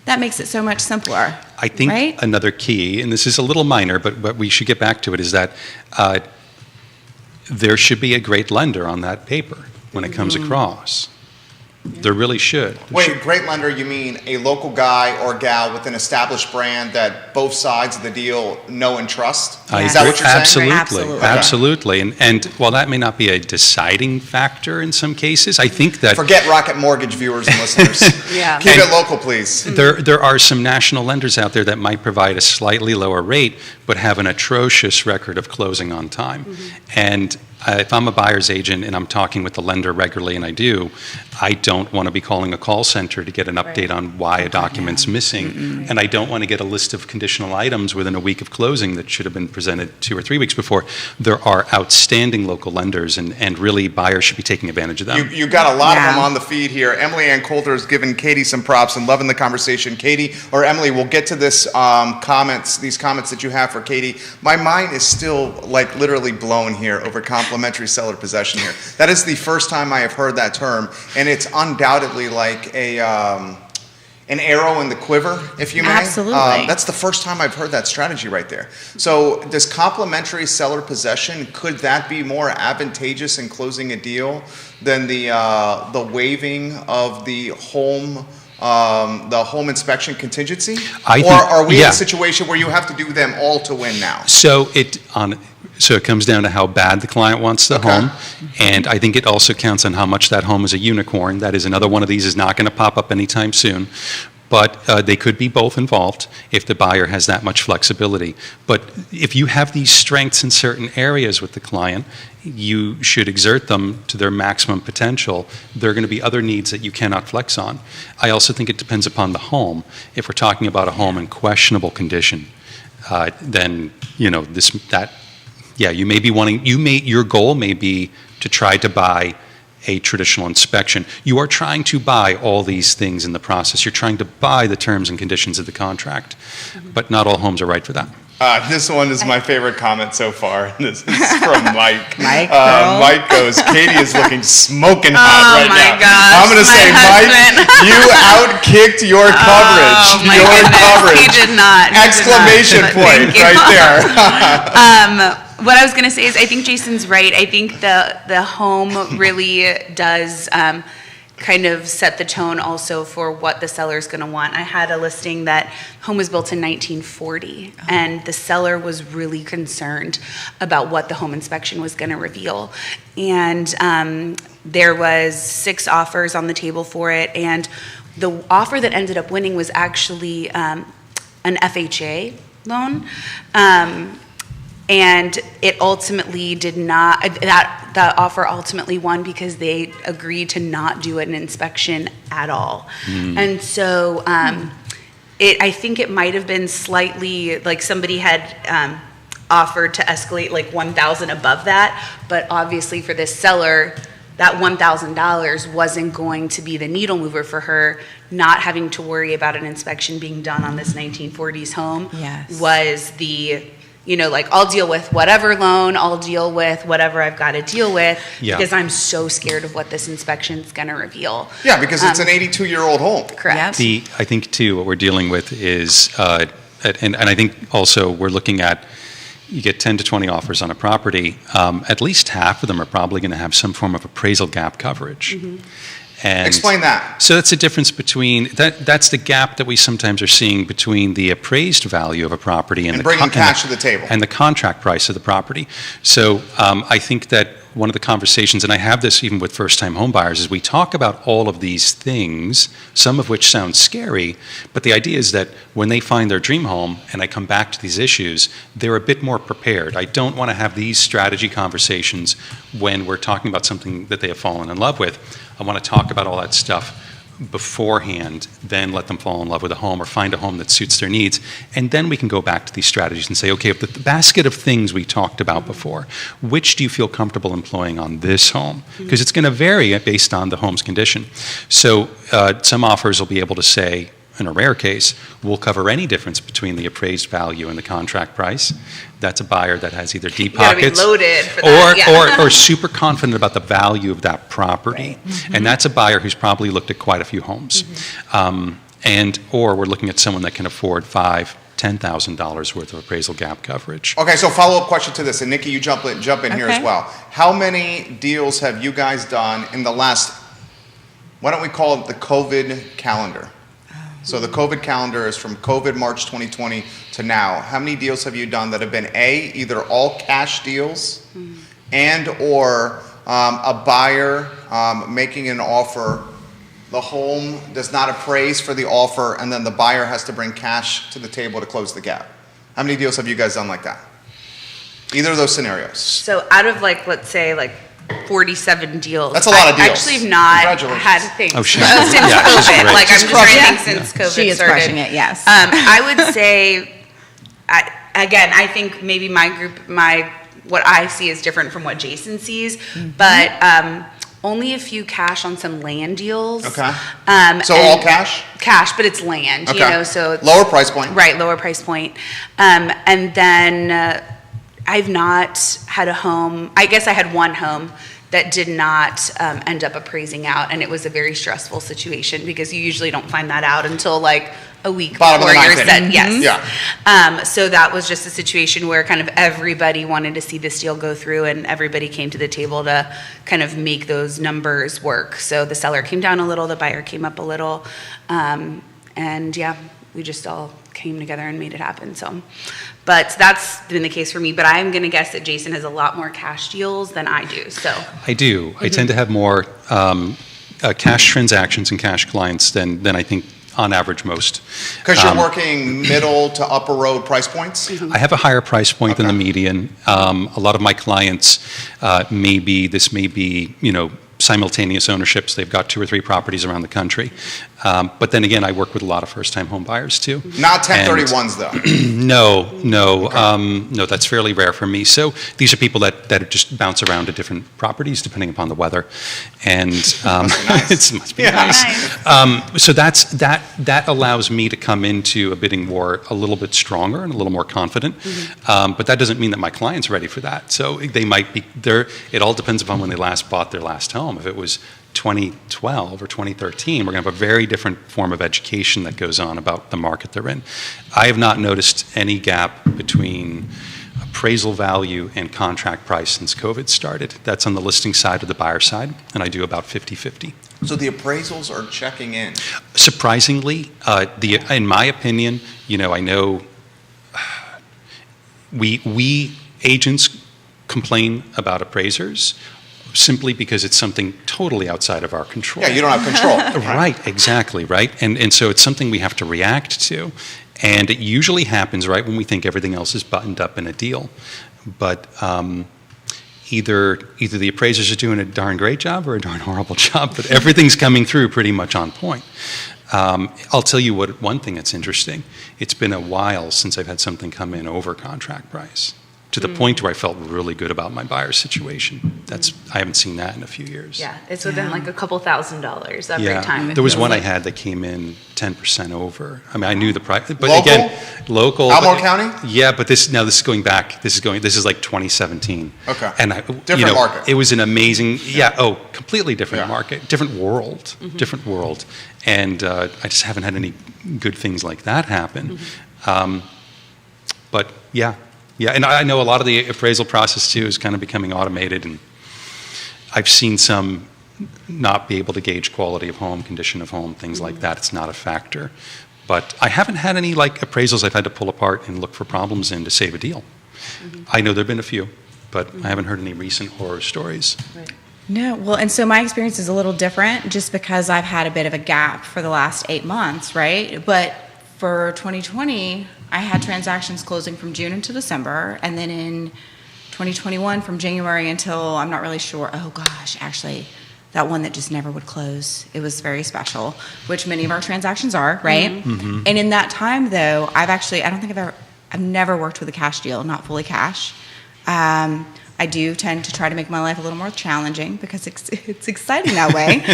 that makes it so much simpler. I think right? another key, and this is a little minor, but we should get back to it, is that there should be a great lender on that paper when it comes across. There really should. Wait, great lender, you mean a local guy or gal with an established brand that both sides of the deal know and trust? Is that what you're saying? Absolutely. Okay. Absolutely. And while that may not be a deciding factor in some cases, I think that Forget Rocket Mortgage viewers and listeners. Yeah. Keep it local, please. there are some national lenders out there that might provide a slightly lower rate, but have an atrocious record of closing on time. And if I'm a buyer's agent and I'm talking with the lender regularly, and I do, I don't don't want to be calling a call center to get an update on why a document's missing. And I don't want to get a list of conditional items within a week of closing that should have been presented 2 or 3 weeks before. There are outstanding local lenders, and really buyers should be taking advantage of them. You got a lot of them on the feed here. Emily Ann Coulter has given Katie some props and loving the conversation. Katie, or Emily, we'll get to this these comments that you have for Katie. My mind is still like literally blown here over complementary seller possession here. That is the first time I have heard that term, and it's undoubtedly like an arrow in the quiver, if you may. Absolutely. That's the first time I've heard that strategy right there. So does complementary seller possession, could that be more advantageous in closing a deal than the waiving of the home inspection contingency? Or are we in a situation where you have to do them all to win now? So it comes down to how bad the client wants the home, and I think it also counts on how much that home is a unicorn. That is, another one of these is not going to pop up anytime soon. But they could be both involved if the buyer has that much flexibility. But if you have these strengths in certain areas with the client, you should exert them to their maximum potential. There are going to be other needs that you cannot flex on. I also think it depends upon the home. If we're talking about a home in questionable condition, then you may be wanting. Your goal may be to try to buy a traditional inspection. You are trying to buy all these things in the process. You're trying to buy the terms and conditions of the contract, but not all homes are right for that. This one is my favorite comment so far. This is from Mike. Mike goes, Katie is looking smoking hot right now. Gosh, I'm going to say, husband. Mike, you outkicked your coverage. Oh my goodness, he did not. Exclamation point right there. What I was going to say is I think Jason's right. I think the home really does kind of set the tone also for what the seller's going to want. I had a listing that home was built in 1940, and the seller was really concerned about what the home inspection was going to reveal. And there was 6 offers on the table for it, and the offer that ended up winning was actually an FHA loan. And it ultimately did not, that offer ultimately won because they agreed to not do an inspection at all. And so I think it might have been slightly, like somebody had offered to escalate like $1,000 above that, but obviously for this seller, that $1,000 wasn't going to be the needle mover for her. Not having to worry about an inspection being done on this 1940s home was the, I'll deal with whatever loan, I'll deal with whatever I've got to deal with because I'm so scared of what this inspection's going to reveal. Yeah, because it's an 82-year-old home. Correct. I think, too, what we're dealing with is, and I think also we're looking at, you get 10 to 20 offers on a property, at least half of them are probably going to have some form of appraisal gap coverage. And explain that. So that's the difference between, that's the gap that we sometimes are seeing between the appraised value of a property and bringing cash to the table. And the contract price of the property. So I think that one of the conversations, and I have this even with first-time home buyers, is we talk about all of these things, some of which sound scary, but the idea is that when they find their dream home, and I come back to these issues, they're a bit more prepared. I don't want to have these strategy conversations when we're talking about something that they have fallen in love with. I want to talk about all that stuff beforehand, then let them fall in love with a home or find a home that suits their needs. And then we can go back to these strategies and say, okay, if the basket of things we talked about before, which do you feel comfortable employing on this home? Because it's going to vary based on the home's condition. So some offers will be able to say, in a rare case, we'll cover any difference between the appraised value and the contract price. That's a buyer that has either deep pockets loaded for that, or super confident about the value of that property. And that's a buyer who's probably looked at quite a few homes. Or we're looking at someone that can afford $5,000, $10,000 worth of appraisal gap coverage. Okay, so follow-up question to this, and Nikki, you jump in here as well. How many deals have you guys done in the last, why don't we call it the COVID calendar? So the COVID calendar is from COVID March 2020 to now. How many deals have you done that have been either all cash deals and or a buyer making an offer, the home does not appraise for the offer, and then the buyer has to bring cash to the table to close the gap? How many deals have you guys done like that? Either of those scenarios. So out of let's say 47 deals. That's a lot of deals. I actually have not Congratulations. had things Oh, she's since great. Yeah, she's COVID. great. Like, I'm She's just trying to crushing think since COVID She is started. crushing it, yes. I would say, again, I think maybe my group, what I see is different from what Jason sees, but only a few cash on some land deals. Okay. So and all cash? Cash, but it's land, Okay. you know, so it's, Lower price point. right, lower price point. And then I've not had a home, I guess I had one home that did not end up appraising out, and it was a very stressful situation because you usually don't find that out until like a week Bottom of before the you're ninth set. inning. Yes. Yeah. So that was just a situation where kind of everybody wanted to see this deal go through, and everybody came to the table to kind of make those numbers work. So the seller came down a little, the buyer came up a little, and yeah, we just all came together and made it happen. So, but that's been the case for me. But I'm going to guess that Jason has a lot more cash deals than I do. So I do. I tend to have more cash transactions and cash clients than I think on average most. Because you're working middle to upper road price points? I have a higher price point than the Okay. median. A lot of my clients may be, you know, simultaneous ownerships. They've got 2 or 3 properties around the country. But then again, I work with a lot of first-time home buyers too. Not 1031s though. No, that's fairly rare for me. So these are people that just bounce around to different properties depending upon the weather, and nice. it must be Yeah. nice. So that allows me to come into a bidding war a little bit stronger and a little more confident. But that doesn't mean that my client's ready for that. So they might be there. It all depends upon when they last bought their last home. If it was 2012 or 2013, we're going to have a very different form of education that goes on about the market they're in. I have not noticed any gap between appraisal value and contract price since COVID started. That's on the listing side or the buyer side, and I do about 50-50. So the appraisals are checking in. Surprisingly, in my opinion, you know, I know we agents complain about appraisers simply because it's something totally outside of our control. Yeah, you don't have control. Right, exactly, right? And so it's something we have to react to. And it usually happens right when we think everything else is buttoned up in a deal. But either the appraisers are doing a darn great job or a darn horrible job, but everything's coming through pretty much on point. I'll tell you one thing that's interesting. It's been a while since I've had something come in over contract price, to the point where I felt really good about my buyer's situation. I haven't seen that in a few years. yeah, it's within like a couple $1,000s every time. it There was feels one like. I had that came in 10% over. I mean, I knew the price, but Local? again, local. Almore but- County? Yeah, but this is going back. This is like 2017. Okay. And Different market. It was an amazing, completely different Yeah. market, different world, different world. And I just haven't had any good things like that happen. But yeah, and I know a lot of the appraisal process too is kind of becoming automated, and I've seen some not be able to gauge quality of home, condition of home, things like that. It's not a factor. But I haven't had any like appraisals I've had to pull apart and look for problems in to save a deal. I know there have been a few, but I haven't heard any recent horror stories. No, well, and so my experience is a little different just because I've had a bit of a gap for the last 8 months, right? But for 2020, I had transactions closing from June into December, and then in 2021 from January until, I'm not really sure, oh gosh, actually, that one that just never would close. It was very special, which many of our transactions are, right? And in that time, though, I've never worked with a cash deal, not fully cash. I do tend to try to make my life a little more challenging because it's exciting that way.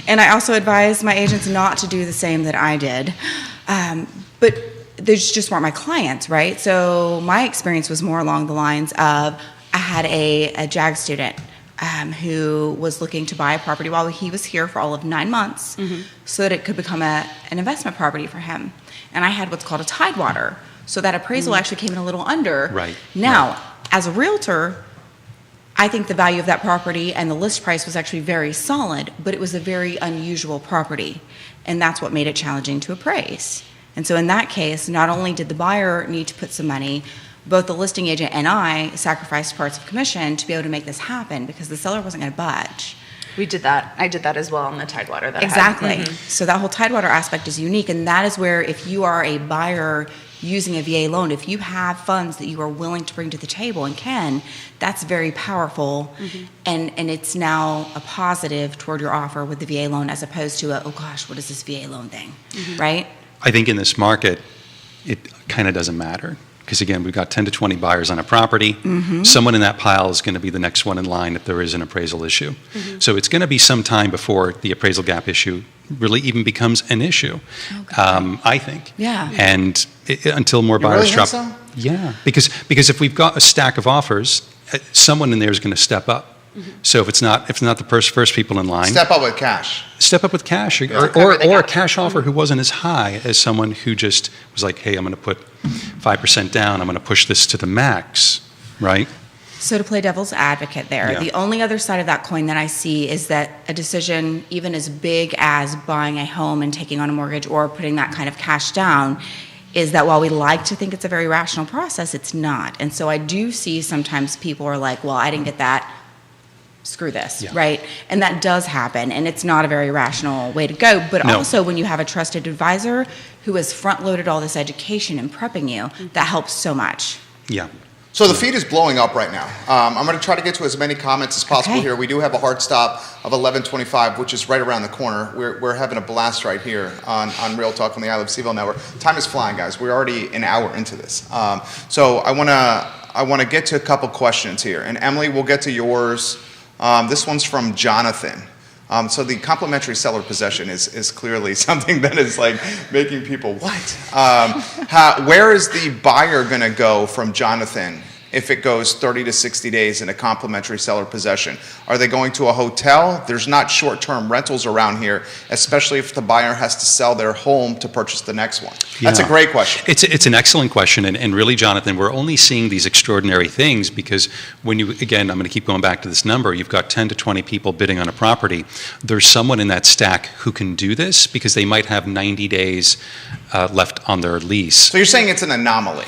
And I also advise my agents not to do the same that I did. But those just weren't my clients, right? So my experience was more along the lines of I had a JAG student who was looking to buy a property while he was here for all of 9 months so that it could become an investment property for him. And I had what's called a tidewater. So that appraisal actually came in a little under. Right. Now, as a realtor, I think the value of that property and the list price was actually very solid, but it was a very unusual property. And that's what made it challenging to appraise. And so in that case, not only did the buyer need to put some money, both the listing agent and I sacrificed parts of commission to be able to make this happen because the seller wasn't going to budge. We did that. I did that as well on the Tidewater that Exactly. I had. So that whole Tidewater aspect is unique, and that is where if you are a buyer using a VA loan, if you have funds that you are willing to bring to the table and can, that's very powerful, and it's now a positive toward your offer with the VA loan as opposed to a, oh gosh, what is this VA loan thing, right? I think in this market, it kind of doesn't matter. Because again, we've got 10 to 20 buyers on a property. Someone in that pile is going to be the next one in line if there is an appraisal issue. So it's going to be some time before the appraisal gap issue really even becomes an issue, I think. Yeah. And until more buyers really drop. think so? Yeah, because if we've got a stack of offers, someone in there is going to step up. So if it's not the first people in line, Step up with cash. step up with cash, cover the or a gap. cash offer who wasn't as high as someone who just was like, hey, I'm going to put 5% down, I'm going to push this to the max, right? So to play devil's advocate there, Yeah. the only other side of that coin that I see is that a decision even as big as buying a home and taking on a mortgage or putting that kind of cash down is that while we like to think it's a very rational process, it's not. And so I do see sometimes people are like, well, I didn't get that, screw this, Yeah. right? And that does happen, and it's not a very rational way to go. But No. also when you have a trusted advisor who has front-loaded all this education and prepping you, that helps so much. Yeah. So the feed is blowing up right now. I'm going to try to get to as many comments as possible Okay. here. We do have a hard stop of 11:25, which is right around the corner. We're having a blast right here on Real Talk on the I Love Seville Network. Time is flying, guys. We're already an hour into this. So I want to get to a couple questions here. And Emily, we'll get to yours. This one's from Jonathan. So the complementary seller possession is clearly something that is like making people, what? Where is the buyer going to go from Jonathan if it goes 30 to 60 days in a complementary seller possession? Are they going to a hotel? There's not short-term rentals around here, especially if the buyer has to sell their home to purchase the next one. That's a Yeah. great question. It's an excellent question, and really, Jonathan, we're only seeing these extraordinary things because when you, again, I'm going to keep going back to this number, you've got 10 to 20 people bidding on a property. There's someone in that stack who can do this because they might have 90 days left on their lease. So you're saying it's an anomaly?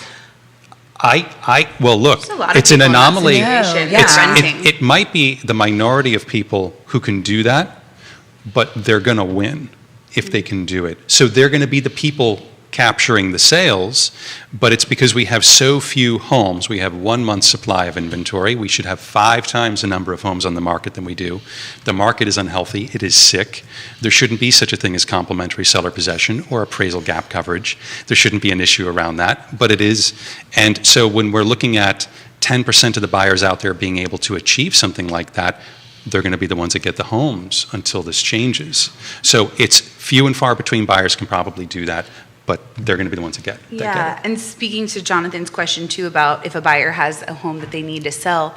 Well, look, There's a lot of it's an people in that anomaly. situation Yeah. renting. It might be the minority of people who can do that, but they're going to win if they can do it. So they're going to be the people capturing the sales, but it's because we have so few homes. We have 1 month's supply of inventory. We should have 5 times the number of homes on the market than we do. The market is unhealthy. It is sick. There shouldn't be such a thing as complementary seller possession or appraisal gap coverage. There shouldn't be an issue around that, but it is. And so when we're looking at 10% of the buyers out there being able to achieve something like that, they're going to be the ones that get the homes until this changes. So it's few and far between buyers can probably do that, but they're going to be the ones that get Yeah, it. and speaking to Jonathan's question too about if a buyer has a home that they need to sell,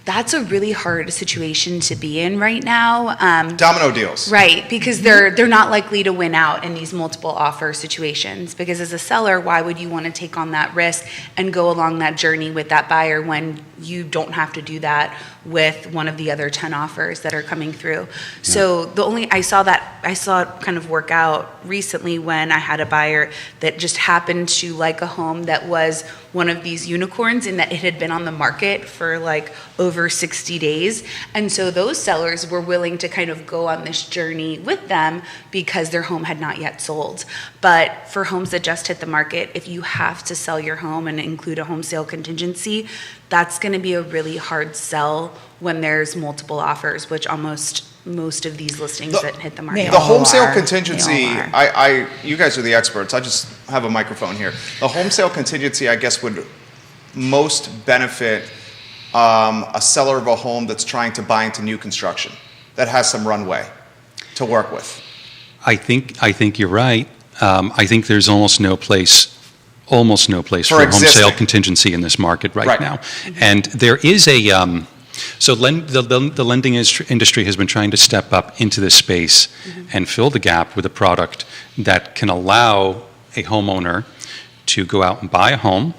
that's a really hard situation to be in right now. Domino deals. Right, because they're not likely to win out in these multiple offer situations. Because as a seller, why would you want to take on that risk and go along that journey with that buyer when you don't have to do that with one of the other 10 offers that are coming through? So I saw it kind of work out recently when I had a buyer that just happened to like a home that was one of these unicorns in that it had been on the market for like over 60 days. And so those sellers were willing to kind of go on this journey with them because their home had not yet sold. But for homes that just hit the market, if you have to sell your home and include a home sale contingency, that's going to be a really hard sell when there's multiple offers, which almost most of these listings that hit the market. The home sale are. contingency, They all you guys are the experts. I just have a microphone here. The home sale contingency, I guess, would most benefit a seller of a home that's trying to buy into new construction that has some runway to work with. I think you're right. I think there's almost no place for a home existing. sale contingency in this market right now. And there is the lending industry has been trying to step up into this space and fill the gap with a product that can allow a homeowner to go out and buy a home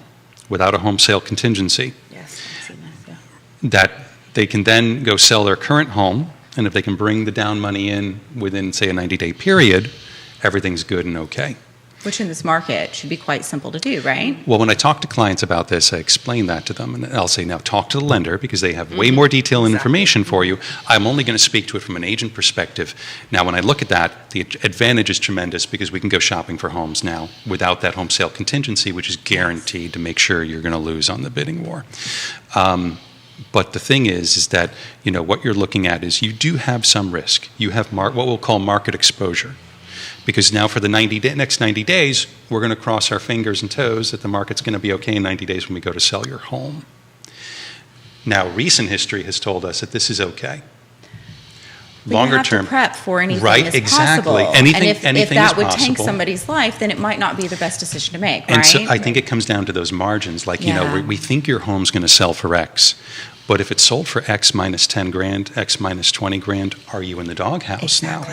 without a home sale contingency, Yes, I've seen that, yeah. that they can then go sell their current home, and if they can bring the down money in within, say, a 90-day period, everything's good and okay. Which in this market should be quite simple to do, right? Well, when I talk to clients about this, I explain that to them, and I'll say, now talk to the lender because they have way more detail and information for you. I'm only going to speak to it from an agent perspective. Now, when I look at that, the advantage is tremendous because we can go shopping for homes now without that home sale contingency, which is guaranteed to make sure you're going to lose on the bidding war. But the thing is that, what you're looking at is you do have some risk. You have what we'll call market exposure. Because now for the next 90 days, we're going to cross our fingers and toes that the market's going to be okay in 90 days when we go to sell your home. Now, recent history has told us that this is okay. But Longer you have term, to prep for anything right? that's Exactly. possible. Anything, and if anything that is would tank possible. somebody's life, then it might not be the best decision to make, right? And so I think it comes down to those margins. Like, we think your home's going to sell for X. But if it's sold for X minus 10 grand, X minus 20 grand, are you in the doghouse now?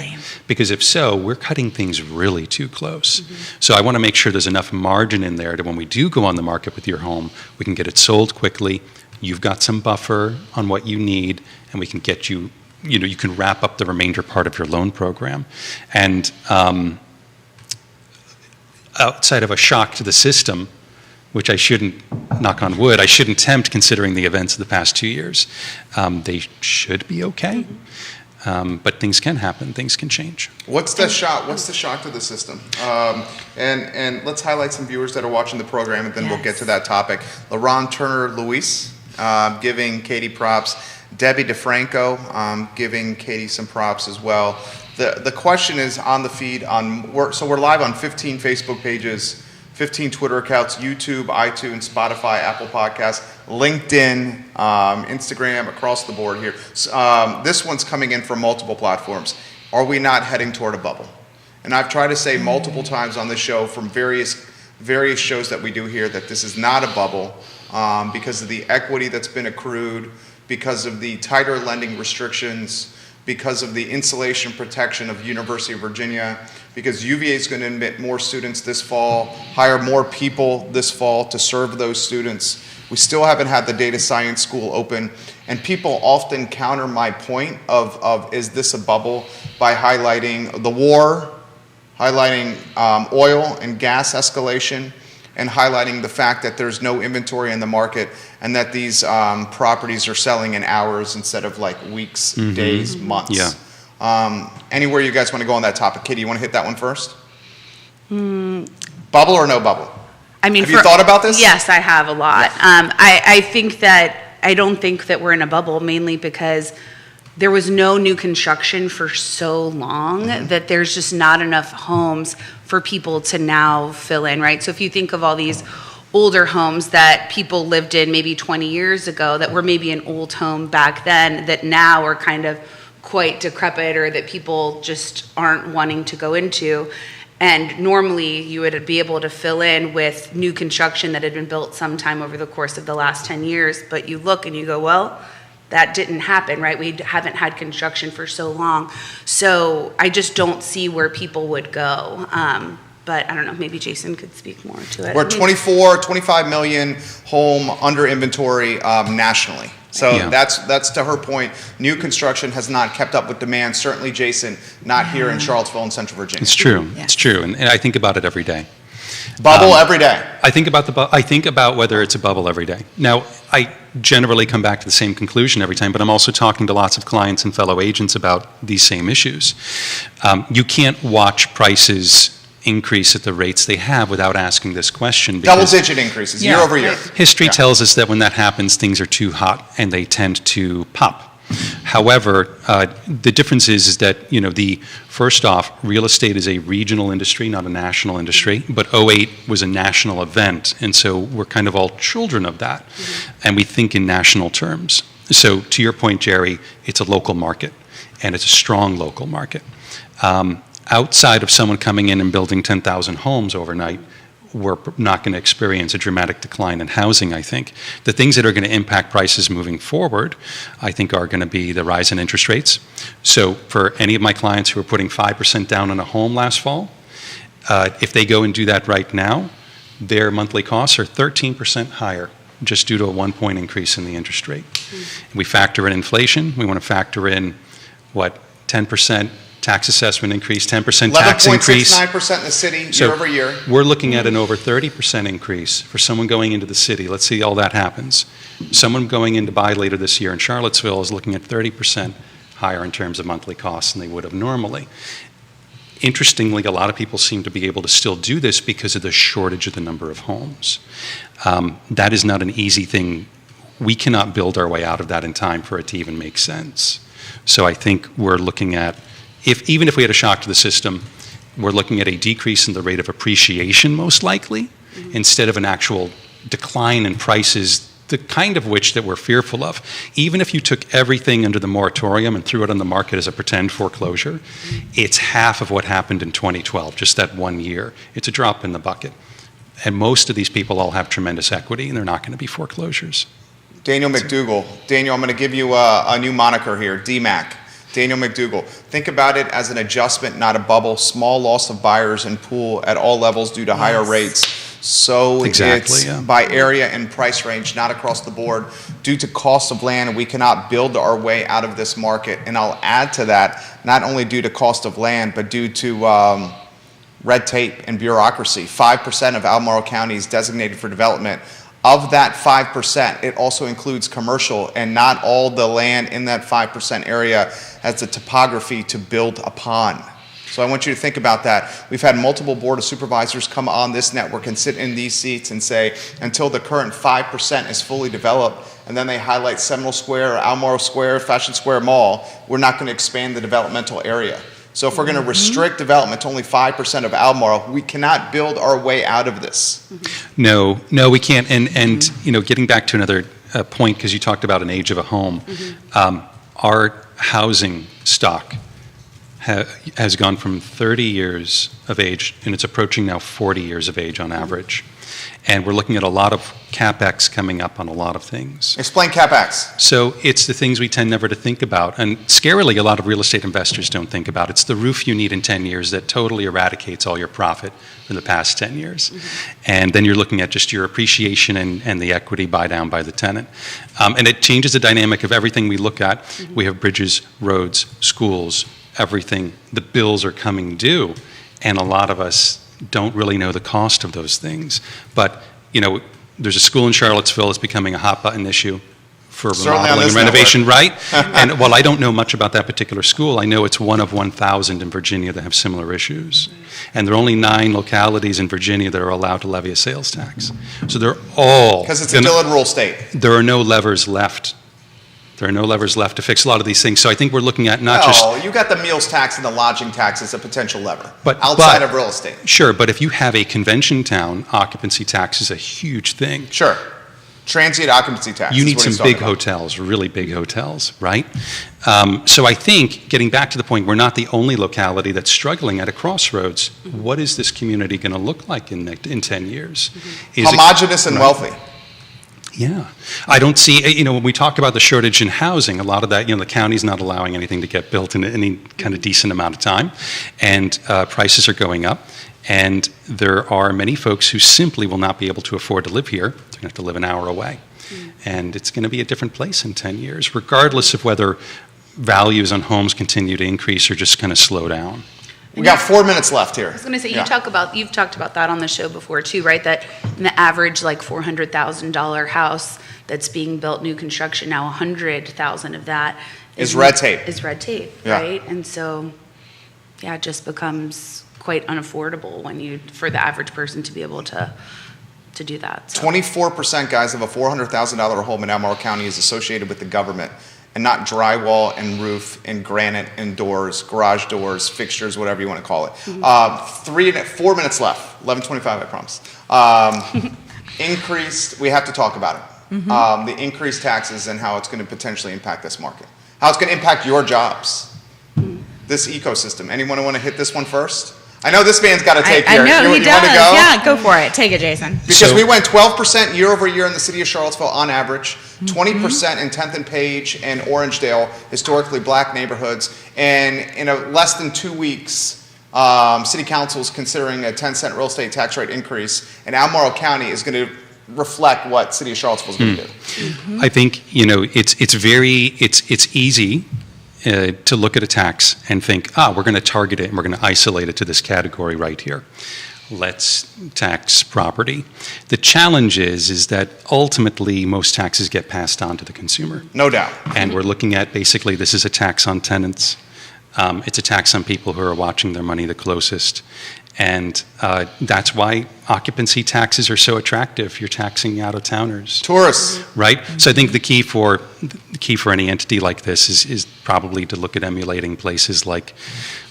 Because if so, we're cutting things really too close. So I want to make sure there's enough margin in there that when we do go on the market with your home, we can get it sold quickly. You've got some buffer on what you need, and we can get you, you can wrap up the remainder part of your loan program. And outside of a shock to the system, which I shouldn't, knock on wood, I shouldn't tempt considering the events of the past 2 years. They should be okay, but things can happen, things can change. What's the shock to the system? And let's highlight some viewers that are watching the program, and then we'll get to that topic. LaRon Turner Luis, giving Katie props. Debbie DeFranco, giving Katie some props as well. The question is on the feed, so we're live on 15 Facebook pages, 15 Twitter accounts, YouTube, iTunes, Spotify, Apple Podcasts, LinkedIn, Instagram, across the board here. This one's coming in from multiple platforms. Are we not heading toward a bubble? And I've tried to say multiple times on this show from various shows that we do here that this is not a bubble because of the equity that's been accrued, because of the tighter lending restrictions, because of the insulation protection of University of Virginia, because UVA is going to admit more students this fall, hire more people this fall to serve those students. We still haven't had the data science school open, and people often counter my point of is this a bubble by highlighting the war, highlighting oil and gas escalation, and highlighting the fact that there's no inventory in the market and that these properties are selling in hours instead of like weeks, days, months. Yeah. Anywhere you guys want to go on that topic? Katie, you want to hit that one first? Bubble or no bubble? I mean, have you thought about this? Yes, I have a lot. I don't think that we're in a bubble, mainly because there was no new construction for so long that there's just not enough homes for people to now fill in, right? So if you think of all these older homes that people lived in maybe 20 years ago that were maybe an old home back then that now are kind of quite decrepit or that people just aren't wanting to go into. And normally you would be able to fill in with new construction that had been built sometime over the course of the last 10 years. But you look and you go, well, that didn't happen, right? We haven't had construction for so long. So I just don't see where people would go. But I don't know, maybe Jason could speak more to it. We're 25 million home under inventory nationally. So that's to her point. New construction has not kept up with demand. Certainly, Jason, not here in Charlottesville and Central Virginia. It's true. It's true, and I think about it every day. Bubble every day. I think about whether it's a bubble every day. Now, I generally come back to the same conclusion every time, but I'm also talking to lots of clients and fellow agents about these same issues. You can't watch prices increase at the rates they have without asking this question. Double-digit increases, year over year. History tells us that when that happens, things are too hot and they tend to pop. However, the difference is that, first off, real estate is a regional industry, not a national industry, but '08 was a national event, and so we're kind of all children of that, and we think in national terms. So to your point, Jerry, it's a local market, and it's a strong local market. Outside of someone coming in and building 10,000 homes overnight, we're not going to experience a dramatic decline in housing, I think. The things that are going to impact prices moving forward, I think, are going to be the rise in interest rates. So for any of my clients who are putting 5% down on a home last fall, if they go and do that right now, their monthly costs are 13% higher just due to a 1-point increase in the interest rate. We factor in inflation. We want to factor in, 10% tax assessment increase, 10% tax increase. 11.69% in the city So year over year. we're looking at an over 30% increase for someone going into the city. Let's see all that happens. Someone going in to buy later this year in Charlottesville is looking at 30% higher in terms of monthly costs than they would have normally. Interestingly, a lot of people seem to be able to still do this because of the shortage of the number of homes. That is not an easy thing. We cannot build our way out of that in time for it to even make sense. So I think we're looking at, even if we had a shock to the system, we're looking at a decrease in the rate of appreciation most likely, instead of an actual decline in prices, the kind of which that we're fearful of. Even if you took everything under the moratorium and threw it on the market as a pretend foreclosure, it's half of what happened in 2012, just that 1 year. It's a drop in the bucket. And most of these people all have tremendous equity, and they're not going to be foreclosures. Daniel McDougall. Daniel, I'm going to give you a new moniker here, DMAC. Daniel McDougall. Think about it as an adjustment, not a bubble. Small loss of buyers and pool at all levels due to higher rates. So Exactly, it's yeah. by area and price range, not across the board. Due to cost of land, we cannot build our way out of this market. And I'll add to that, not only due to cost of land, but due to red tape and bureaucracy. 5% of Albemarle County is designated for development. Of that 5%, it also includes commercial, and not all the land in that 5% area has the topography to build upon. So I want you to think about that. We've had multiple board of supervisors come on this network and sit in these seats and say, until the current 5% is fully developed, and then they highlight Seminole Square or Albemarle Square, Fashion Square Mall, we're not going to expand the developmental area. So if we're going to restrict development to only 5% of Albemarle, we cannot build our way out of this. No, we can't. And you know, getting back to another point, because you talked about an age of a home, our housing stock has gone from 30 years of age, and it's approaching now 40 years of age on average. And we're looking at a lot of CapEx coming up on a lot of things. Explain CapEx. So it's the things we tend never to think about. And scarily, a lot of real estate investors don't think about. It's the roof you need in 10 years that totally eradicates all your profit for the past 10 years. And then you're looking at just your appreciation and the equity buy down by the tenant. And it changes the dynamic of everything we look at. We have bridges, roads, schools, everything. The bills are coming due. And a lot of us don't really know the cost of those things. But, you know, there's a school in Charlottesville that's becoming a hot button issue for remodeling and renovation, right? And while I don't know much about that particular school, I know it's one of 1,000 in Virginia that have similar issues. And there are only 9 localities in Virginia that are allowed to levy a sales tax. So they're all... Because it's a Dillard rule state. There are no levers left. There are no levers left to fix a lot of these things. So I think we're looking at not just... Oh, you got the meals tax and the lodging tax as a potential lever, But outside of real estate. Sure, but if you have a convention town, occupancy tax is a huge thing. Sure. Transient occupancy tax. You is need what some he's talking big about. hotels, really big hotels, right? So I think, getting back to the point, we're not the only locality that's struggling at a crossroads. What is this community going to look like in 10 years? Is it- Homogeneous and wealthy. Yeah. I don't see, you know, when we talk about the shortage in housing, a lot of that, you know, the county's not allowing anything to get built in any kind of decent amount of time, and prices are going up, and there are many folks who simply will not be able to afford to live here. They're going to have to live an hour away. And it's going to be a different place in 10 years, regardless of whether values on homes continue to increase or just kind of slow down. We got 4 minutes left here. I was going to say, Yeah. you've talked about that on the show before too, right? That in the average like $400,000 house that's being built new construction now, 100,000 of that Is red tape. Is red tape, Yeah. right? And so, yeah, it just becomes quite unaffordable for the average person to be able to do that. So. 24%, guys, of a $400,000 home in Albemarle County is associated with the government, and not drywall and roof and granite and doors, garage doors, fixtures, whatever you want to call it. 4 minutes left, 11:25, I promise. Increased, we have to talk about it. The increased taxes and how it's going to potentially impact this market. How it's going to impact your jobs, this ecosystem. Anyone want to hit this one first? I know this man's got to take here. I know, you he want does. to go? Yeah, go for it. Take it, Jason. Because we went 12% year over year in the city of Charlottesville on average, 20% in 10th and Page and Orangedale, historically black neighborhoods, and in less than 2 weeks, city council is considering a 10-cent real estate tax rate increase, and Albemarle County is going to reflect what city of Charlottesville is going to do. I think, you know, it's easy to look at a tax and think, we're going to target it and we're going to isolate it to this category right here. Let's tax property. The challenge is that ultimately most taxes get passed on to the consumer. No doubt. And we're looking at basically this is a tax on tenants. It's a tax on people who are watching their money the closest. And that's why occupancy taxes are so attractive. You're taxing out-of-towners. Tourists. Right? So I think the key for any entity like this is probably to look at emulating places like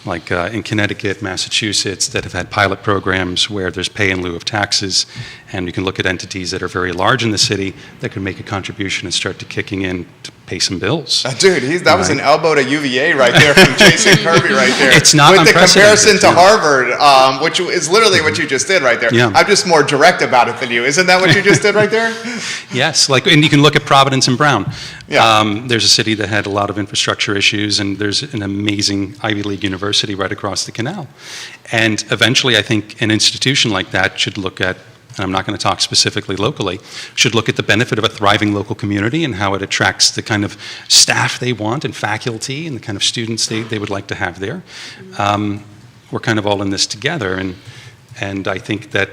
in Connecticut, Massachusetts, that have had pilot programs where there's pay in lieu of taxes, and you can look at entities that are very large in the city that can make a contribution and start to kicking in to pay some bills. Dude, that was an elbow to UVA right there from Jason Kirby right there. It's not with the comparison to yeah. Harvard, which is literally what you just did right there. Yeah. I'm just more direct about it than you. Isn't that what you just did right there? Yes, and you can look at Providence and Brown. Yeah. There's a city that had a lot of infrastructure issues, and there's an amazing Ivy League university right across the canal. And eventually, I think an institution like that should look at, and I'm not going to talk specifically locally, should look at the benefit of a thriving local community and how it attracts the kind of staff they want and faculty and the kind of students they would like to have there. We're kind of all in this together, and I think that,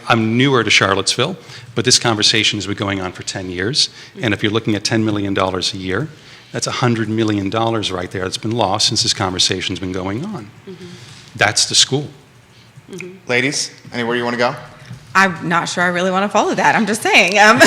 I'm newer to Charlottesville, but this conversation has been going on for 10 years, and if you're looking at $10 million a year, that's $100 million right there that's been lost since this conversation's been going on. Mm-hmm. That's the school. Mm-hmm. Ladies, anywhere you want to go? I'm not sure I really want to follow that. I'm just saying. Yeah,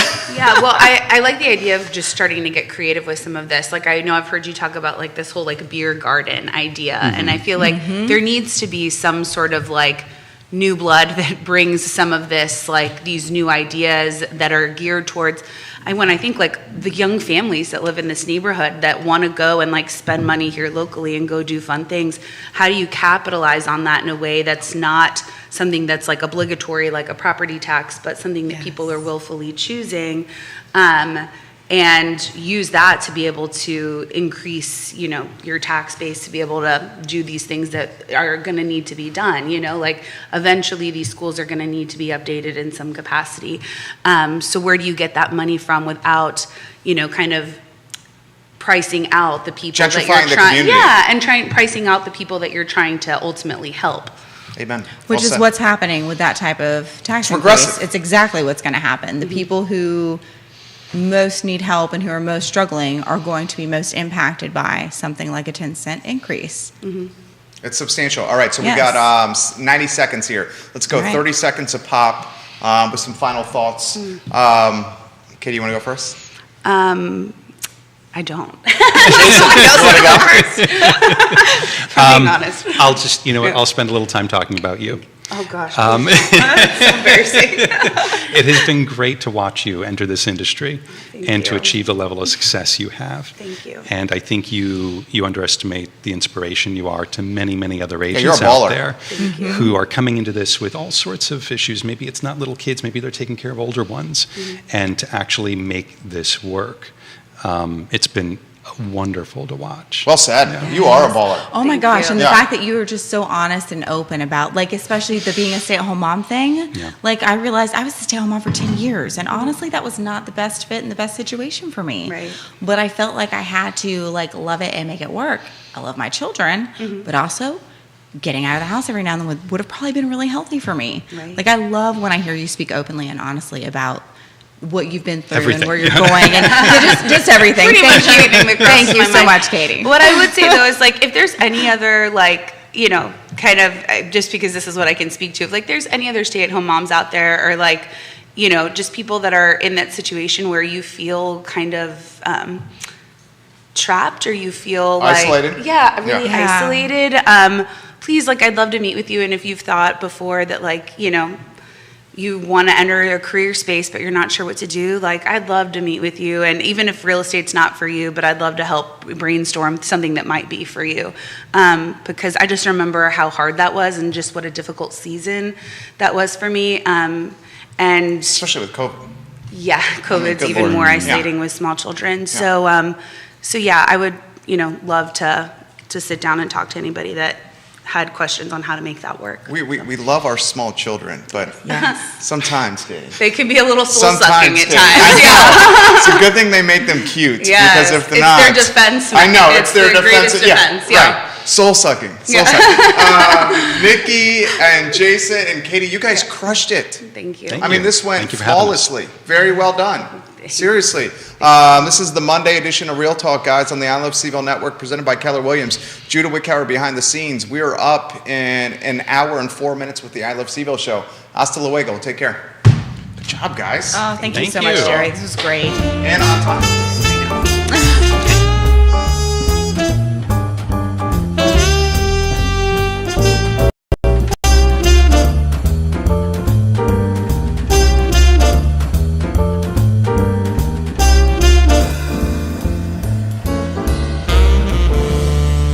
well, I like the idea of just starting to get creative with some of this. Like, I know I've heard you talk about like this whole like beer garden idea, and I feel like there needs to be some sort of like new blood that brings some of this, like these new ideas that are geared towards, when I think like the young families that live in this neighborhood that want to go and like spend money here locally and go do fun things, how do you capitalize on that in a way that's not something that's like obligatory, like a property tax, but something that people are willfully choosing, and use that to be able to increase, your tax base to be able to do these things that are going to need to be done. Like eventually these schools are going to need to be updated in some capacity. So where do you get that money from without, kind of pricing out the people that you're trying, and pricing out the people that you're trying to ultimately help. Amen. Which is what's happening with that type of tax increase. It's exactly what's going to happen. The people who most need help and who are most struggling are going to be most impacted by something like a 10-cent increase. Mm-hmm. It's substantial. All right, so we got 90 seconds here. Let's go 30 seconds a pop with some final thoughts. Katie, you want to go first? I don't. Being honest. I'll just, I'll spend a little time talking about you. Oh gosh, that's so embarrassing. It has been great to watch you enter this industry to achieve the level of success you have. Thank you. And I think you underestimate the inspiration you are to many, many other agents out there who are coming into this with all sorts of issues. Maybe it's not little kids, maybe they're taking care of older ones, and to actually make this work. It's been wonderful to watch. Well said. Yeah. You are a baller. Oh my gosh. And the fact that you were just so honest and open about, like, especially the being a stay-at-home mom thing. Yeah. Like, I realized I was a stay-at-home mom for 10 years. And honestly, that was not the best fit and the best situation for me. Right. But I felt like I had to, like, love it and make it work. I love my children, but also getting out of the house every now and then would have probably been really healthy for me. Right. Like, I love when I hear you speak openly and honestly about what you've been through and where you're going, and just everything. Thank you so much, Katie. What I would say though is, like, if there's any other, like, kind of, just because this is what I can speak to, if like there's any other stay-at-home moms out there, or like, just people that are in that situation where you feel kind of trapped, or you feel isolated. Like really isolated. Please, like, I'd love to meet with you, and if you've thought before that, like, you want to enter a career space, but you're not sure what to do, like, I'd love to meet with you. And even if real estate's not for you, but I'd love to help brainstorm something that might be for you. Because I just remember how hard that was and just what a difficult season that was for me. And especially with COVID. Yeah, COVID's even more isolating with small children. Yeah. So I would, love to sit down and talk to anybody that had questions on how to make that work. We love our small children, but sometimes, Katie. They can be a little soul-sucking Sometimes, at Katie. times. I Yeah. know. It's a good thing they make them cute. Yes, Because if they're it's not, their defense. I know, It's it's their greatest defense. defense. Yeah. Right. Soul sucking. Yeah. Nikki and Jason and Katie, you guys crushed it. Thank you. Thank I mean, you. this went Thank you for having us. flawlessly. Very well done. Seriously. This is the Monday edition of Real Talk, guys, on the I Love Seville Network, presented by Keller Williams. Judah Wickhauer behind the scenes. We are up in an hour and 4 minutes with the I Love Seville show. Hasta luego. Take care. Good job, guys. Oh, thank you Thank so much, you. Jerry. This was great. And on time.